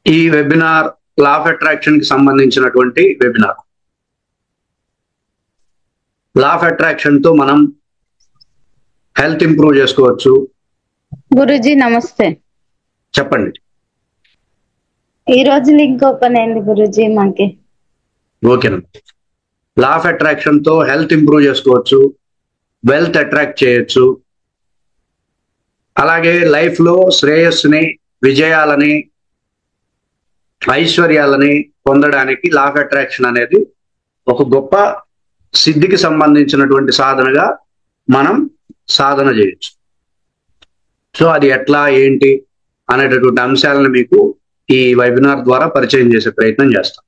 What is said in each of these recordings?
ఈ webinar law of attraction కి సంబంధించినటువంటి వెబినార్. లా ఆఫ్ అట్రాక్షన్ తో మనం హెల్త్ ఇంప్రూవ్ చేసుకోవచ్చు. గురుజీ నమస్తే. చెప్పండి. ఈ రోజు లింక్ ఓపెన్ అయింది గురుజీ మాకి. ఓకేనా. లా ఆఫ్ అట్రాక్షన్ తో హెల్త్ ఇంప్రూవ్ చేసుకోవచ్చు, వెల్త్ అట్రాక్ట్ చేయొచ్చు, అలాగే లైఫ్ లో శ్రేయస్సుని, విజయాలని, ఐశ్వర్యాలని పొందడానికి లా ఆఫ్ అట్రాక్షన్ అనేది ఒక గొప్ప సిద్ధికి సంబంధించినటువంటి సాధనగా మనం సాధన చేయొచ్చు. సో అది ఎట్లా ఏంటి అనేటటువంటి అంశాలను మీకు ఈ వెబినార్ ద్వారా పరిచయం చేసే ప్రయత్నం చేస్తాం.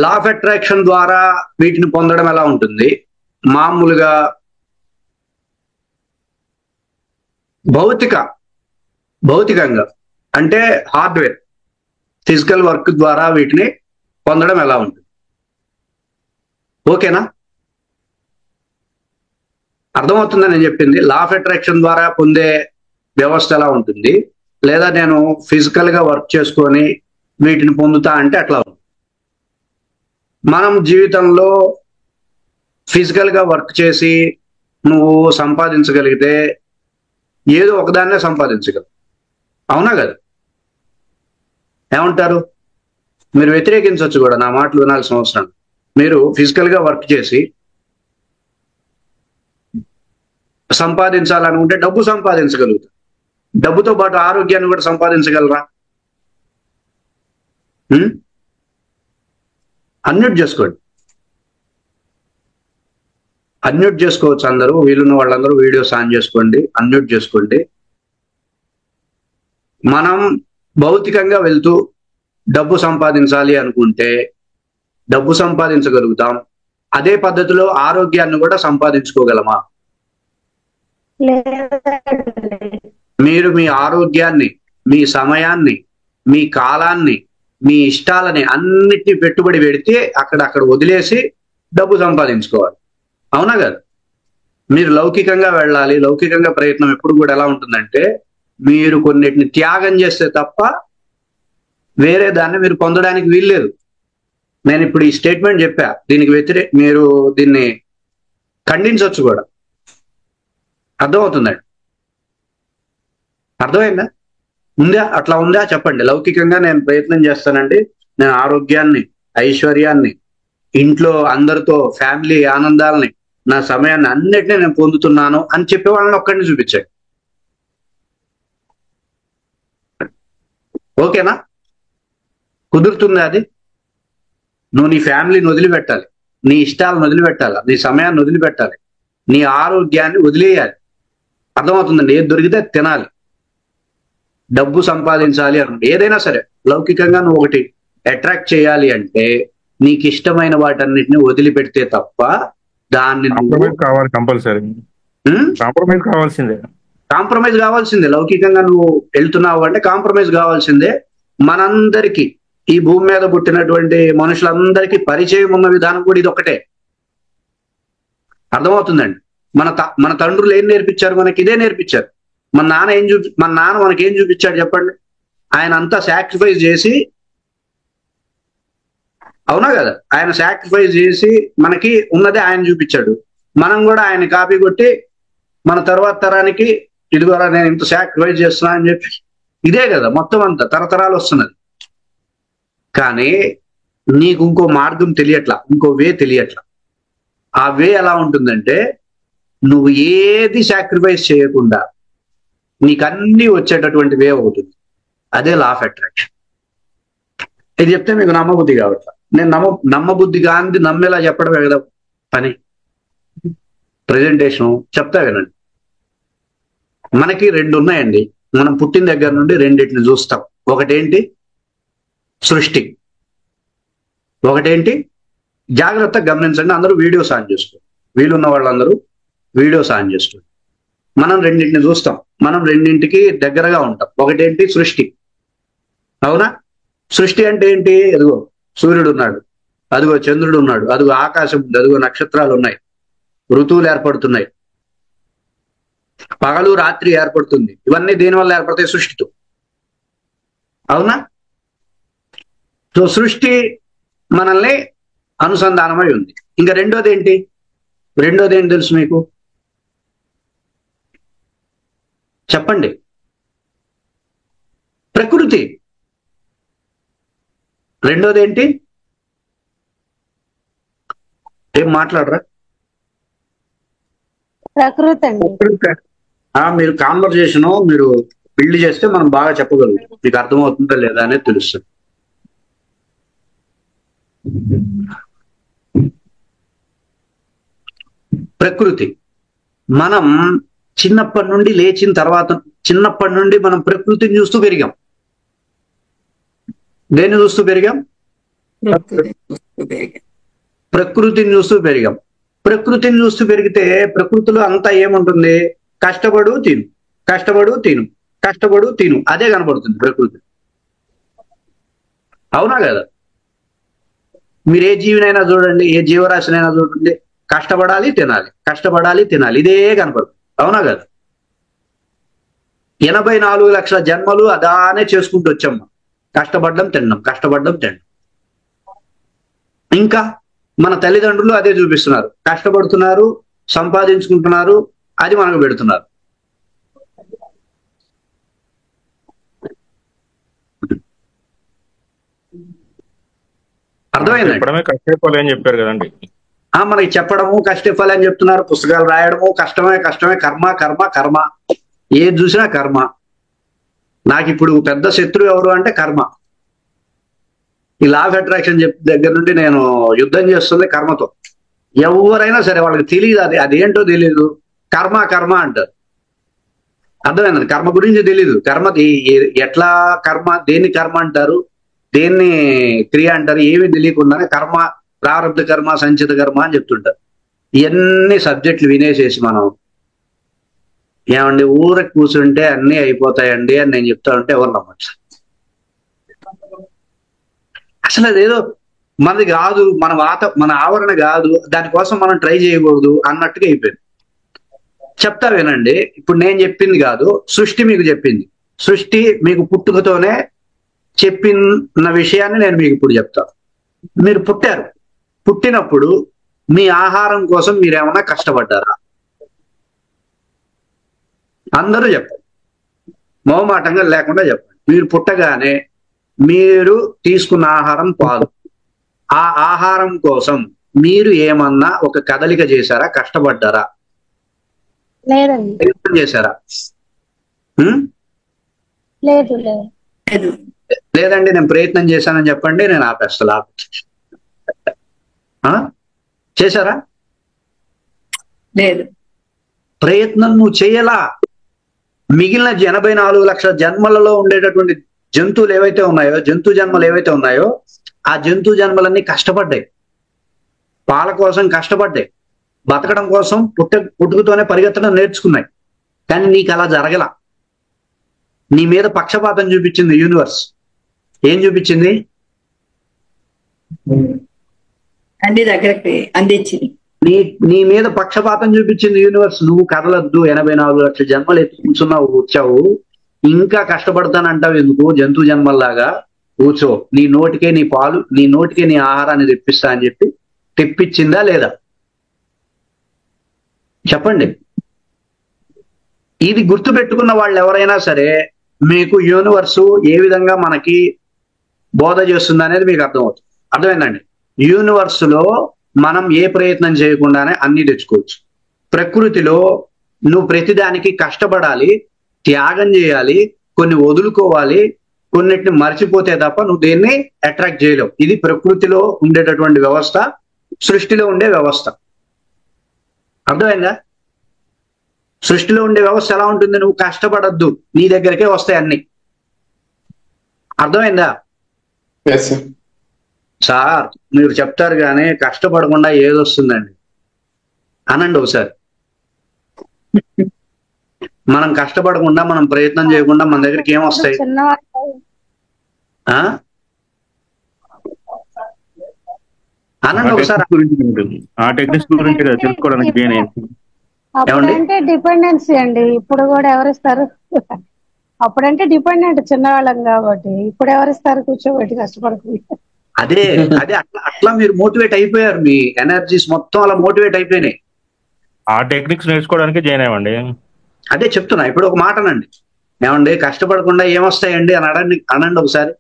లా ఆఫ్ అట్రాక్షన్ ద్వారా వీటిని పొందడం ఎలా ఉంటుంది? మామూలుగా భౌతికంగా అంటే హార్డ్వేర్, ఫిజికల్ వర్క్ ద్వారా వీటిని పొందడం ఎలా ఉంటుంది? ఓకేనా, అర్థమవుతుందని నేను చెప్పింది. లా ఆఫ్ అట్రాక్షన్ ద్వారా పొందే వ్యవస్థ ఎలా ఉంటుంది, లేదా నేను ఫిజికల్ గా వర్క్ చేసుకొని వీటిని పొందుతా అంటే అట్లా ఉంది. మనం జీవితంలో ఫిజికల్ గా వర్క్ చేసి నువ్వు సంపాదించగలిగితే ఏదో ఒకదాన్నే సంపాదించగలవు, అవునా కదా? ఏమంటారు? మీరు వ్యతిరేకించవచ్చు కూడా, నా మాటలు వినాల్సిన అవసరం. మీరు ఫిజికల్ గా వర్క్ చేసి సంపాదించాలనుకుంటే డబ్బు సంపాదించగలుగుతారు. డబ్బుతో పాటు ఆరోగ్యాన్ని కూడా సంపాదించగలరా? అన్మ్యూట్ చేసుకోండి. అన్మ్యూట్ చేసుకోవచ్చు అందరూ, వీలున్న వాళ్ళందరూ వీడియోస్ ఆన్ చేసుకోండి, అన్మ్యూట్ చేసుకోండి. మనం భౌతికంగా వెళ్తూ డబ్బు సంపాదించాలి అనుకుంటే డబ్బు సంపాదించగలుగుతాం. అదే పద్ధతిలో ఆరోగ్యాన్ని కూడా సంపాదించుకోగలమా? మీరు మీ ఆరోగ్యాన్ని, మీ సమయాన్ని, మీ కాలాన్ని, మీ ఇష్టాలని అన్నిటినీ పెట్టుబడి పెడితే అక్కడ వదిలేసి డబ్బు సంపాదించుకోవాలి, అవునా కదా? మీరు లౌకికంగా వెళ్ళాలి. లౌకికంగా ప్రయత్నం ఎప్పుడు కూడా ఎలా ఉంటుందంటే, మీరు కొన్నిటిని త్యాగం చేస్తే తప్ప వేరే దాన్ని మీరు పొందడానికి వీల్లేదు. నేను ఇప్పుడు ఈ స్టేట్మెంట్ చెప్పా, దీనికి మీరు దీన్ని ఖండించవచ్చు కూడా. అర్థమవుతుందండి? అర్థమైందా? ఉందా? అట్లా ఉందా? చెప్పండి. లౌకికంగా నేను ప్రయత్నం చేస్తానండి, నేను ఆరోగ్యాన్ని, ఐశ్వర్యాన్ని, ఇంట్లో అందరితో ఫ్యామిలీ ఆనందాలని, నా సమయాన్ని అన్నిటినీ నేను పొందుతున్నాను అని చెప్పే వాళ్ళని ఒక్కడిని చూపించాడు. ఓకేనా? కుదురుతుందా అది? నువ్వు నీ ఫ్యామిలీని వదిలిపెట్టాలి, నీ ఇష్టాలను వదిలిపెట్టాలి, నీ సమయాన్ని వదిలిపెట్టాలి, నీ ఆరోగ్యాన్ని వదిలేయాలి. అర్థమవుతుందండి? ఏది దొరికితే తినాలి, డబ్బు సంపాదించాలి అనుకుంటే ఏదైనా సరే లౌకికంగా నువ్వు ఒకటి అట్రాక్ట్ చేయాలి అంటే నీకు ఇష్టమైన వాటన్నిటిని వదిలిపెడితే తప్ప దాన్ని కాంప్రమైజ్ కావాల్సిందే. లౌకికంగా నువ్వు వెళ్తున్నావు అంటే కాంప్రమైజ్ కావాల్సిందే. మనందరికీ, ఈ భూమి మీద పుట్టినటువంటి మనుషులందరికీ పరిచయం ఉన్న విధానం కూడా ఇది ఒకటే. అర్థమవుతుందండి? మన తండ్రులు ఏం నేర్పించారు? మనకి ఇదే నేర్పించారు. మన నాన్న మనకి ఏం చూపించాడు చెప్పండి? ఆయన అంతా సాక్రిఫైస్ చేసి, అవునా కదా? ఆయన సాక్రిఫైస్ చేసి మనకి ఉన్నదే ఆయన చూపించాడు. మనం కూడా ఆయన కాపీ కొట్టి మన తర్వాత తరానికి ఇది ద్వారా నేను ఇంత సాక్రిఫైస్ చేస్తున్నా అని చెప్పి, ఇదే కదా మొత్తం అంతా తరతరాలు వస్తున్నది. కానీ నీకు ఇంకో మార్గం తెలియట్లా, ఇంకో వే తెలియట్లా. ఆ వే ఎలా ఉంటుందంటే, నువ్వు ఏది సాక్రిఫైస్ చేయకుండా నీకు అన్ని వచ్చేటటువంటి వే అవుతుంది. అదే లా ఆఫ్ అట్రాక్షన్. ఇది చెప్తే మీకు నమ్మబుద్ధి కావట్లా. నేను నమ్మబుద్ధి కాంది నమ్మేలా చెప్పడమే కదా పని. ప్రజెంటేషన్ చెప్తా వినండి. మనకి రెండు ఉన్నాయండి. మనం పుట్టిన దగ్గర నుండి రెండింటిని చూస్తాం. ఒకటేంటి? సృష్టి. ఒకటేంటి? జాగ్రత్తగా గమనించండి, అందరూ వీడియోస్ ఆన్ చేసుకోండి, వీలున్న వాళ్ళందరూ వీడియోస్ ఆన్ చేసుకోండి. మనం రెండింటిని చూస్తాం, మనం రెండింటికి దగ్గరగా ఉంటాం. ఒకటేంటి? సృష్టి. అవునా? సృష్టి అంటే ఏంటి? అదిగో సూర్యుడు ఉన్నాడు, అదిగో చంద్రుడు ఉన్నాడు, అదిగో ఆకాశం ఉంది, అదిగో నక్షత్రాలు ఉన్నాయి, ఋతువులు ఏర్పడుతున్నాయి. పగలు రాత్రి ఏర్పడుతుంది. ఇవన్నీ దేనివల్ల ఏర్పడతాయి? సృష్టితో. అవునా? సో సృష్టి మనల్ని అనుసంధానమై ఉంది. ఇంకా రెండోది ఏంటి తెలుసు మీకు? చెప్పండి. ప్రకృతి. రెండోది ఏంటి? ఏం మాట్లాడరా? ప్రకృతి అండి. మీరు కాన్వర్జేషన్ మీరు బిల్డ్ చేస్తే మనం బాగా చెప్పగలుగుతాం. మీకు అర్థమవుతుందా లేదా అనేది తెలుస్తుంది. ప్రకృతి. మనం చిన్నప్పటి నుండి లేచిన తర్వాత, చిన్నప్పటి నుండి మనం ప్రకృతిని చూస్తూ పెరిగాం. దేన్ని చూస్తూ పెరిగాం? ప్రకృతిని చూస్తూ పెరిగాం. ప్రకృతిని చూస్తూ పెరిగితే ప్రకృతిలో అంతా ఏముంటుంది? కష్టపడు తిను, కష్టపడు తిను, కష్టపడు తిను, అదే కనబడుతుంది ప్రకృతి. అవునా కదా? మీరు ఏ జీవినైనా చూడండి, ఏ జీవరాశినైనా చూడండి, కష్టపడాలి తినాలి, కష్టపడాలి తినాలి, ఇదే కనపడుతుంది. అవునా కదా? 84 లక్షల జన్మలు అదానే చేసుకుంటూ వచ్చాం. కష్టపడ్డం తిన్నాం, కష్టపడ్డం తిన్నాం. ఇంకా మన తల్లిదండ్రులు అదే చూపిస్తున్నారు. కష్టపడుతున్నారు, సంపాదించుకుంటున్నారు, అది మనకు పెడుతున్నారు. అర్థమైందండి? కష్టపడాలి అని చెప్పారు కదండి. మనకి చెప్పడము కష్టే ఫలి అని చెప్తున్నారు. పుస్తకాలు రాయడము కష్టమే, కష్టమే, కర్మ కర్మ కర్మ, ఏది చూసినా కర్మ. నాకు ఇప్పుడు పెద్ద శత్రువు ఎవరు అంటే కర్మ. ఈ లా ఆఫ్ అట్రాక్షన్ దగ్గర నుండి నేను యుద్ధం చేస్తుంది కర్మతో. ఎవరైనా సరే వాళ్ళకి తెలియదు, అదేంటో తెలియదు, కర్మ కర్మ అంటారు. అర్థమైంది? కర్మ గురించి తెలీదు. కర్మ ఎట్లా కర్మ, దేన్ని కర్మ అంటారు, దేన్ని క్రియ అంటారు, ఏమి తెలియకుండానే కర్మ, ప్రారంభ కర్మ, సంచిత కర్మ అని చెప్తుంటారు. ఇవన్నీ సబ్జెక్టులు వినేసేసి మనం ఏమండి ఊరికి కూర్చుంటే అన్నీ అయిపోతాయండి అని నేను చెప్తా ఉంటే ఎవరు నమ్మచ్చు? అసలు అదేదో మనది కాదు, మన ఆవరణ కాదు, దానికోసం మనం ట్రై చేయకూడదు అన్నట్టుగా అయిపోయింది. చెప్తా వినండి. ఇప్పుడు నేను చెప్పింది కాదు, సృష్టి మీకు చెప్పింది. సృష్టి మీకు పుట్టుకతోనే చెప్పిన విషయాన్ని నేను మీకు ఇప్పుడు చెప్తాను. మీరు పుట్టారు. పుట్టినప్పుడు మీ ఆహారం కోసం మీరేమన్నా కష్టపడ్డారా? అందరూ చెప్పండి, మొహమాటంగా లేకుండా చెప్పండి. మీరు పుట్టగానే మీరు తీసుకున్న ఆహారం పాలు. ఆ ఆహారం కోసం మీరు ఏమన్నా ఒక కదలిక చేశారా? కష్టపడ్డారా? లేదండి. ప్రయత్నం చేశారా? లేదు. లేదండి నేను ప్రయత్నం చేశానని చెప్పండి, నేను ఆపేస్తా. చేశారా? లేదు. ప్రయత్నం నువ్వు చేయలా. మిగిలిన 84 లక్షల జన్మలలో ఉండేటటువంటి జంతువులు ఏవైతే ఉన్నాయో, జంతు జన్మలు ఏవైతే ఉన్నాయో, ఆ జంతు జన్మలన్నీ కష్టపడ్డాయి. పాల కోసం కష్టపడ్డాయి, బతకడం కోసం పుట్టుకతోనే పరిగెత్తడం నేర్చుకున్నాయి. కానీ నీకు అలా జరగల. నీ మీద పక్షపాతం చూపించింది యూనివర్స్. ఏం చూపించింది? అన్ని దగ్గరికి అందించింది. నీ మీద పక్షపాతం చూపించింది యూనివర్స్. నువ్వు కదలద్దు, 84 లక్షల జన్మలు ఎత్తి కూర్చున్నావు, వచ్చావు, ఇంకా కష్టపడతానంటావు ఎందుకు? జంతు జన్మల్లాగా కూర్చో, నీ నోటికే నీ పాలు, నీ నోటికే నీ ఆహారాన్ని తెప్పిస్తా అని చెప్పి తెప్పించిందా లేదా? చెప్పండి. ఇది గుర్తు పెట్టుకున్న వాళ్ళు ఎవరైనా సరే మీకు యూనివర్సు ఏ విధంగా మనకి బోధ చేస్తుంది అనేది మీకు అర్థమవుతుంది. అర్థమైందండి? యూనివర్సులో మనం ఏ ప్రయత్నం చేయకుండానే అన్ని తెచ్చుకోవచ్చు. ప్రకృతిలో నువ్వు ప్రతిదానికి కష్టపడాలి, త్యాగం చేయాలి, కొన్ని వదులుకోవాలి, కొన్నిటిని మర్చిపోతే తప్ప నువ్వు దేన్ని అట్రాక్ట్ చేయలేవు. ఇది ప్రకృతిలో ఉండేటటువంటి వ్యవస్థ, సృష్టిలో ఉండే వ్యవస్థ. అర్థమైందా? సృష్టిలో ఉండే వ్యవస్థ ఎలా ఉంటుంది? నువ్వు కష్టపడద్దు, నీ దగ్గరికే వస్తాయి అన్ని. అర్థమైందా? సార్ మీరు చెప్తారు కానీ కష్టపడకుండా ఏదొస్తుందండి అనండి ఒకసారి. మనం కష్టపడకుండా, మనం ప్రయత్నం చేయకుండా మన దగ్గరికి ఏమొస్తాయి? అనండి ఒకసారి. ఆ టెక్నిక్స్ గురించి తెలుసుకోవడానికి ఏమండి? అప్పుడంటే డిపెండెన్సీ అండి, ఇప్పుడు కూడా ఎవరిస్తారు? అప్పుడంటే డిపెండెంట్ చిన్నవాళ్ళం కాబట్టి, ఇప్పుడు ఎవరిస్తారు కూర్చోబెట్టి కష్టపడుతుంది. అదే అదే అట్లా మీరు మోటివేట్ అయిపోయారు, మీ ఎనర్జీస్ మొత్తం అలా మోటివేట్ అయిపోయినాయి. ఆ టెక్నిక్స్ నేర్చుకోవడానికి జాయిన్ అయ్యండి. అదే చెప్తున్నా. ఇప్పుడు ఒక మాట అనండి, ఏమండి కష్టపడకుండా ఏమొస్తాయండి అని అనండి ఒకసారి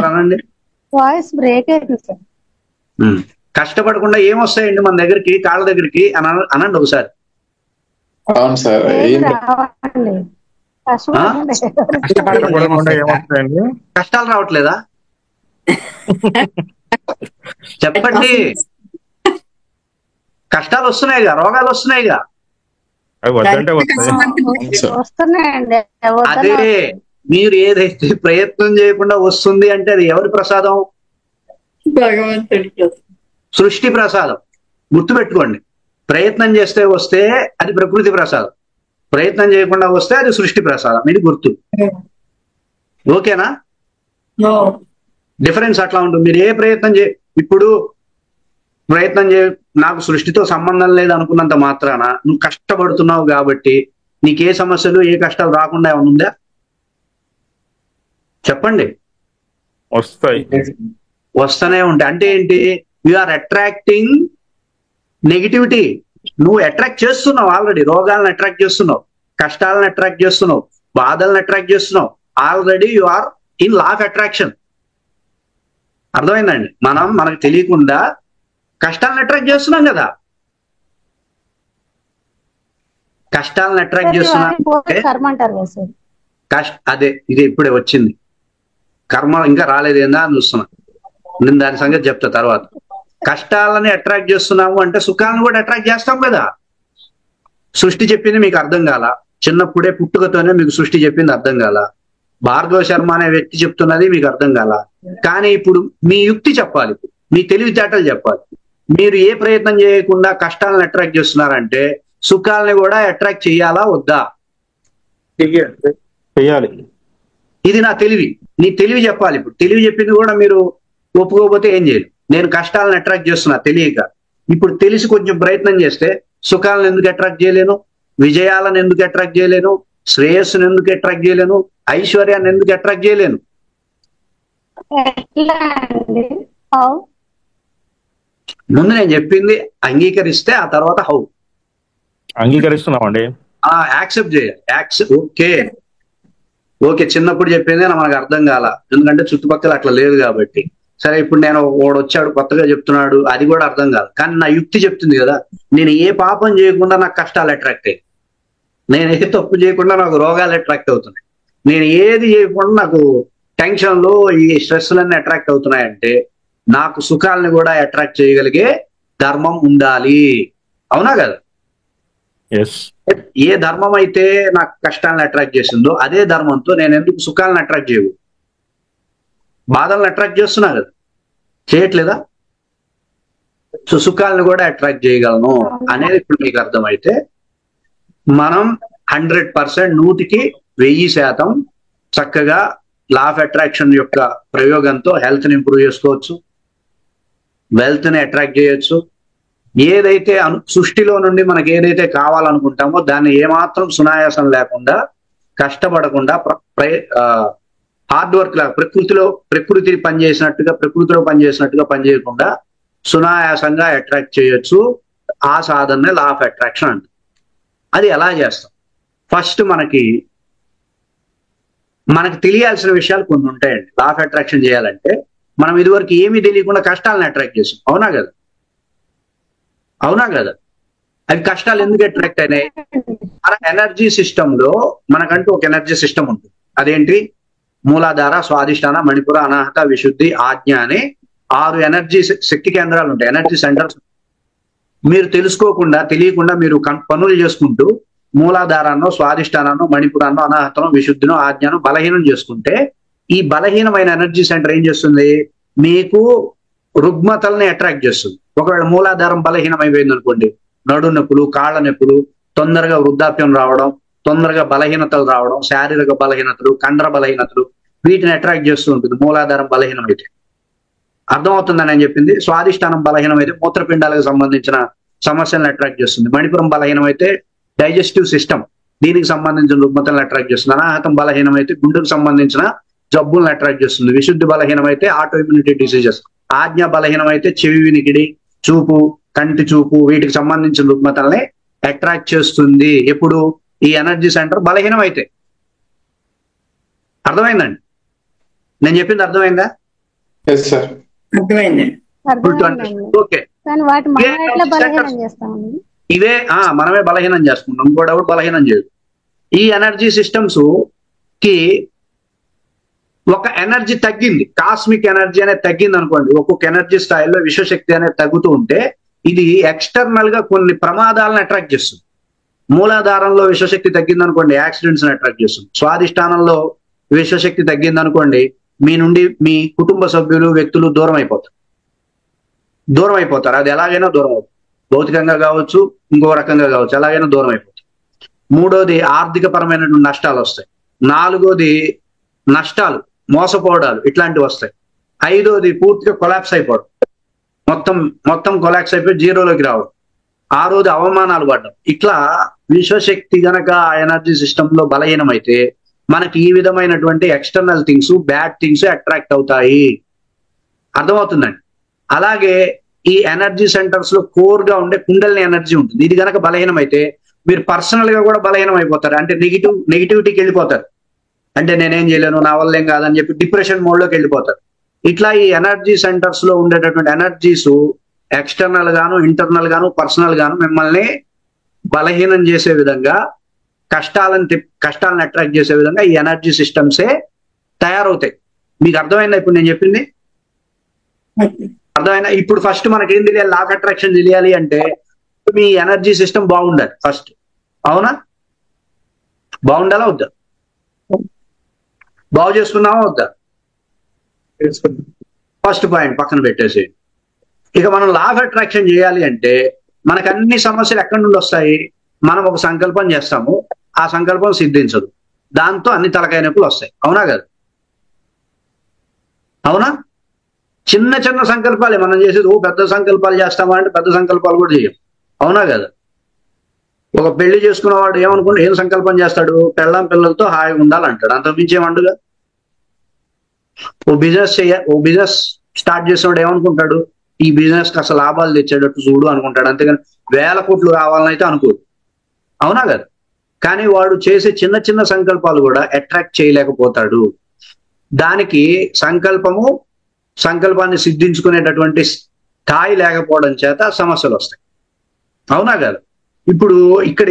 అనండి. వాయిస్ బ్రేక్ అవుతుంది సార్. కష్టపడకుండా ఏమొస్తాయండి మన దగ్గరికి, కాళ్ళ దగ్గరికి అని అనండి ఒకసారి. అవును సార్. రావండి, కష్టపడకుండా ఏమొస్తాయండి? కష్టాలు రావట్లేదా? చెప్పండి. కష్టాలు వస్తున్నాయిగా, రోగాలు వస్తున్నాయిగా. అవి వద్దంటే వస్తాయి. వస్తున్నాయండి. అదే మీరు ఏదైతే ప్రయత్నం చేయకుండా వస్తుంది అంటే అది ఎవరి ప్రసాదం? భగవంతుడికి. సృష్టి ప్రసాదం. గుర్తుపెట్టుకోండి. ప్రయత్నం చేస్తే వస్తే అది ప్రకృతి ప్రసాదం, ప్రయత్నం చేయకుండా వస్తే అది సృష్టి ప్రసాదం. ఇది గుర్తు. ఓకేనా? డిఫరెన్స్ అట్లా ఉంటుంది. మీరు ఏ ప్రయత్నం ఇప్పుడు ప్రయత్నం నాకు సృష్టితో సంబంధం లేదు అనుకున్నంత మాత్రాన నువ్వు కష్టపడుతున్నావు కాబట్టి నీకే సమస్యలు ఏ కష్టాలు రాకుండా ఏమైనా ఉందా? చెప్పండి. వస్తూనే ఉంటాయి. అంటే ఏంటి? You are attracting negativity. నువ్వు అట్రాక్ట్ చేస్తున్నావు, ఆల్రెడీ రోగాలను అట్రాక్ట్ చేస్తున్నావు, కష్టాలను అట్రాక్ట్ చేస్తున్నావు, బాధలను అట్రాక్ట్ చేస్తున్నావు. Already you are in law of attraction. అర్థమైందండి? మనకు తెలియకుండా కష్టాలను అట్రాక్ట్ చేస్తున్నాం కదా. కష్టాలను అట్రాక్ట్ చేస్తున్నాం. అదే ఇది ఇప్పుడే వచ్చింది. కర్మ ఇంకా రాలేదేందా అని చూస్తున్నా. నేను దాని సంగతి చెప్తా తర్వాత. కష్టాలని అట్రాక్ట్ చేస్తున్నాము అంటే సుఖాలను కూడా అట్రాక్ట్ చేస్తాం కదా. సృష్టి చెప్పింది మీకు అర్థం కాల, చిన్నప్పుడే పుట్టుకతోనే మీకు సృష్టి చెప్పింది అర్థం కాల, భార్గవ శర్మ అనే వ్యక్తి చెప్తున్నది మీకు అర్థం కాల. కానీ ఇప్పుడు మీ యుక్తి చెప్పాలి, మీ తెలివితేటలు చెప్పాలి. మీరు ఏ ప్రయత్నం చేయకుండా కష్టాలను అట్రాక్ట్ చేస్తున్నారంటే సుఖాలని కూడా అట్రాక్ట్ చేయాలా వద్దా? చెయ్యాలి. ఇది నా తెలివి. నీ తెలివి చెప్పాలి. ఇప్పుడు తెలివి చెప్పింది కూడా మీరు ఒప్పుకోకపోతే ఏం చేయాలి? నేను కష్టాలను అట్రాక్ట్ చేస్తున్నా తెలియక. ఇప్పుడు తెలిసి కొంచెం ప్రయత్నం చేస్తే సుఖాలను ఎందుకు అట్రాక్ట్ చేయలేను? విజయాలను ఎందుకు అట్రాక్ట్ చేయలేను? శ్రేయస్సును ఎందుకు అట్రాక్ట్ చేయలేను? ఐశ్వర్యాన్ని ఎందుకు అట్రాక్ట్ చేయలేను? ముందు నేను చెప్పింది అంగీకరిస్తే ఆ తర్వాత హౌ. అంగీకరిస్తున్నామండి. యాక్సెప్ట్ చేయాలి. ఓకే చిన్నప్పుడు చెప్పేది మనకు అర్థం కాల, ఎందుకంటే చుట్టుపక్కల అట్లా లేదు కాబట్టి. సరే ఇప్పుడు నేను వాడు వచ్చాడు కొత్తగా చెప్తున్నాడు, అది కూడా అర్థం కాదు. కానీ నా యుక్తి చెప్తుంది కదా, నేను ఏ పాపం చేయకుండా నాకు కష్టాలు అట్రాక్ట్ అయ్యాయి, నేను ఏ తప్పు చేయకుండా నాకు రోగాలు అట్రాక్ట్ అవుతున్నాయి, నేను ఏది చేయకుండా నాకు టెన్షన్లు ఈ స్ట్రెస్లన్నీ అట్రాక్ట్ అవుతున్నాయంటే నాకు సుఖాలను కూడా అట్రాక్ట్ చేయగలిగే ధర్మం ఉండాలి. అవునా కదా? ఏ ధర్మం అయితే నాకు కష్టాలను అట్రాక్ట్ చేసిందో అదే ధర్మంతో నేను ఎందుకు సుఖాలను అట్రాక్ట్ చేయవు? బాధలను అట్రాక్ట్ చేస్తున్నా కదా, చేయట్లేదా? సో సుఖాలను కూడా అట్రాక్ట్ చేయగలను అనేది ఇప్పుడు మీకు అర్థమైతే మనం 100% 100% చక్కగా లా ఆఫ్ అట్రాక్షన్ యొక్క ప్రయోగంతో హెల్త్ ని ఇంప్రూవ్ చేసుకోవచ్చు, వెల్త్ ని అట్రాక్ట్ చేయొచ్చు. ఏదైతే సృష్టిలో నుండి మనకి ఏదైతే కావాలనుకుంటామో దాన్ని ఏమాత్రం సునాయాసం లేకుండా, కష్టపడకుండా, హార్డ్ వర్క్ లాగా ప్రకృతిలో పనిచేసినట్టుగా పనిచేయకుండా సునాయాసంగా అట్రాక్ట్ చేయొచ్చు. ఆ సాధన లా ఆఫ్ అట్రాక్షన్ అంట. అది ఎలా చేస్తాం? ఫస్ట్ మనకి తెలియాల్సిన విషయాలు కొన్ని ఉంటాయండి. లా ఆఫ్ అట్రాక్షన్ చేయాలంటే మనం ఇదివరకు ఏమీ తెలియకుండా కష్టాలను అట్రాక్ట్ చేసాం. అవునా కదా? అవి కష్టాలు ఎందుకు అట్రాక్ట్ అయినాయి? మన ఎనర్జీ సిస్టమ్ లో మనకంటూ ఒక ఎనర్జీ సిస్టమ్ ఉంటుంది. అదేంటి? మూలాధార, స్వాధిష్టాన, మణిపుర, అనాహత, విశుద్ధి, ఆజ్ఞ అనే 6 ఎనర్జీ శక్తి కేంద్రాలు ఉంటాయి, ఎనర్జీ సెంటర్స్. మీరు తెలియకుండా మీరు పనులు చేసుకుంటూ మూలాధారాన్నో, స్వాధిష్టానాన్నో, మణిపురాన్నో, అనాహతనో, విశుద్ధినో, ఆజ్ఞను బలహీనం చేసుకుంటే ఈ బలహీనమైన ఎనర్జీ సెంటర్ ఏం చేస్తుంది? మీకు రుగ్మతల్ని అట్రాక్ట్ చేస్తుంది. ఒకవేళ మూలాధారం బలహీనమైపోయింది అనుకోండి, నడు నొప్పులు, కాళ్ళ నొప్పులు, తొందరగా వృద్ధాప్యం రావడం, తొందరగా బలహీనతలు రావడం, శారీరక బలహీనతలు, కండర బలహీనతలు, వీటిని అట్రాక్ట్ చేస్తూ ఉంటుంది మూలాధారం బలహీనమైతే. అర్థమవుతుందని నేను చెప్పింది. స్వాధిష్టానం బలహీనమైతే మూత్రపిండాలకు సంబంధించిన సమస్యలను అట్రాక్ట్ చేస్తుంది. మణిపురం బలహీనం అయితే డైజెస్టివ్ సిస్టమ్ దీనికి సంబంధించిన రుగ్మతలను అట్రాక్ట్ చేస్తుంది. అనాహతం బలహీనం అయితే గుండెకు సంబంధించిన జబ్బులను అట్రాక్ట్ చేస్తుంది. విశుద్ధి బలహీనం అయితే ఆటో ఇమ్యూనిటీ డిసీజెస్. ఆజ్ఞ బలహీనం అయితే చెవి వినికిడి, చూపు, కంటి చూపు వీటికి సంబంధించిన రుగ్మతల్ని అట్రాక్ట్ చేస్తుంది. ఎప్పుడు ఈ ఎనర్జీ సెంటర్ బలహీనం అయితే. అర్థమైందండి? నేను చెప్పింది అర్థమైందా? Yes sir. అర్థమైందండి. అర్థమైందండి. ఓకే. కానీ వాటి మనం ఎట్లా బలహీనం చేస్తామండి? ఇవే మనమే బలహీనం చేసుకుంటాం, ఇంకోటి బలహీనం చేయదు. ఈ ఎనర్జీ సిస్టమ్స్ కి ఒక ఎనర్జీ తగ్గింది, కాస్మిక్ ఎనర్జీ అనేది తగ్గింది అనుకోండి, ఒక్కొక్క ఎనర్జీ స్థాయిలో విశ్వశక్తి అనేది తగ్గుతూ ఉంటే ఇది ఎక్స్టర్నల్ గా కొన్ని ప్రమాదాలను అట్రాక్ట్ చేస్తుంది. మూలాధారంలో విశ్వశక్తి తగ్గింది అనుకోండి, యాక్సిడెంట్స్ అట్రాక్ట్ చేస్తుంది. స్వాధిష్టానంలో విశ్వశక్తి తగ్గింది అనుకోండి, మీ నుండి మీ కుటుంబ సభ్యులు, వ్యక్తులు దూరం అయిపోతారు. అది ఎలాగైనా దూరం అవుతుంది. భౌతికంగా కావచ్చు, ఇంకో రకంగా కావచ్చు, ఎలాగైనా దూరం అయిపోతుంది. మూడోది ఆర్థిక పరమైనటువంటి నష్టాలు వస్తాయి. నాలుగోది నష్టాలు, మోసపోవడాలు ఇట్లాంటివి వస్తాయి. ఐదోది పూర్తిగా కొలాప్స్ అయిపోవడం, మొత్తం కొలాప్స్ అయిపోయి జీరోలోకి రావడం. ఆరోది అవమానాలు పడడం. ఇట్లా విశ్వశక్తి గనక ఆ ఎనర్జీ సిస్టమ్ లో బలహీనమైతే మనకి ఈ విధమైనటువంటి external things, bad things attract అవుతాయి. అర్థమవుతుందండి? అలాగే ఈ ఎనర్జీ సెంటర్స్ లో కోర్ గా ఉండే కుండలిని ఎనర్జీ ఉంటుంది. ఇది గనక బలహీనమైతే మీరు పర్సనల్ గా కూడా బలహీనం అయిపోతారు. అంటే నెగిటివిటీకి వెళ్ళిపోతారు. అంటే నేనేం చేయలేను, నా వల్ల ఏం కాదని చెప్పి డిప్రెషన్ మోడ్ లోకి వెళ్ళిపోతారు. ఇట్లా ఈ ఎనర్జీ సెంటర్స్ లో ఉండేటటువంటి ఎనర్జీస్ ఎక్స్టర్నల్ గాను, ఇంటర్నల్ గాను, పర్సనల్ గాను మిమ్మల్ని బలహీనం చేసే విధంగా, కష్టాలను అట్రాక్ట్ చేసే విధంగా ఈ ఎనర్జీ సిస్టమ్సే తయారవుతాయి. మీకు అర్థమైందా ఇప్పుడు నేను చెప్పింది? అర్థమైనా? ఇప్పుడు ఫస్ట్ మనకి ఏం తెలియాలి? లా ఆఫ్ అట్రాక్షన్ తెలియాలి అంటే మీ ఎనర్జీ సిస్టమ్ బాగుండాలి ఫస్ట్. అవునా? బాగుండాలా వద్దా? బాగు చేసుకున్నావా వద్దా? ఫస్ట్ పాయింట్ పక్కన పెట్టేసి, ఇక మనం లా ఆఫ్ అట్రాక్షన్ చేయాలి అంటే మనకు అన్ని సమస్యలు ఎక్కడి నుండి వస్తాయి? మనం ఒక సంకల్పం చేస్తాము, ఆ సంకల్పం సిద్ధించదు, దాంతో అన్ని తలకాయ నొప్పులు వస్తాయి. అవునా కదా? అవునా? చిన్న చిన్న సంకల్పాలే మనం చేసేది. పెద్ద సంకల్పాలు చేస్తామా అంటే పెద్ద సంకల్పాలు కూడా చేయం. అవునా కదా? ఒక పెళ్లి చేసుకున్నవాడు ఏం సంకల్పం చేస్తాడు? పెళ్ళాం పిల్లలతో హాయిగా ఉండాలంటాడు. అంతకుమించి ఏమండుగా? ఓ బిజినెస్ స్టార్ట్ చేసినవాడు ఏమనుకుంటాడు? ఈ బిజినెస్ కి అసలు లాభాలు తెచ్చేటట్టు చూడు అనుకుంటాడు. అంతేగాని 1000 కోట్లు రావాలని అయితే అనుకోడు. అవునా కదా? కానీ వాడు చేసే చిన్న చిన్న సంకల్పాలు కూడా అట్రాక్ట్ చేయలేకపోతాడు. దానికి సంకల్పాన్ని సిద్ధించుకునేటటువంటి స్థాయి లేకపోవడం చేత సమస్యలు వస్తాయి. అవునా కదా? ఇప్పుడు ఇక్కడ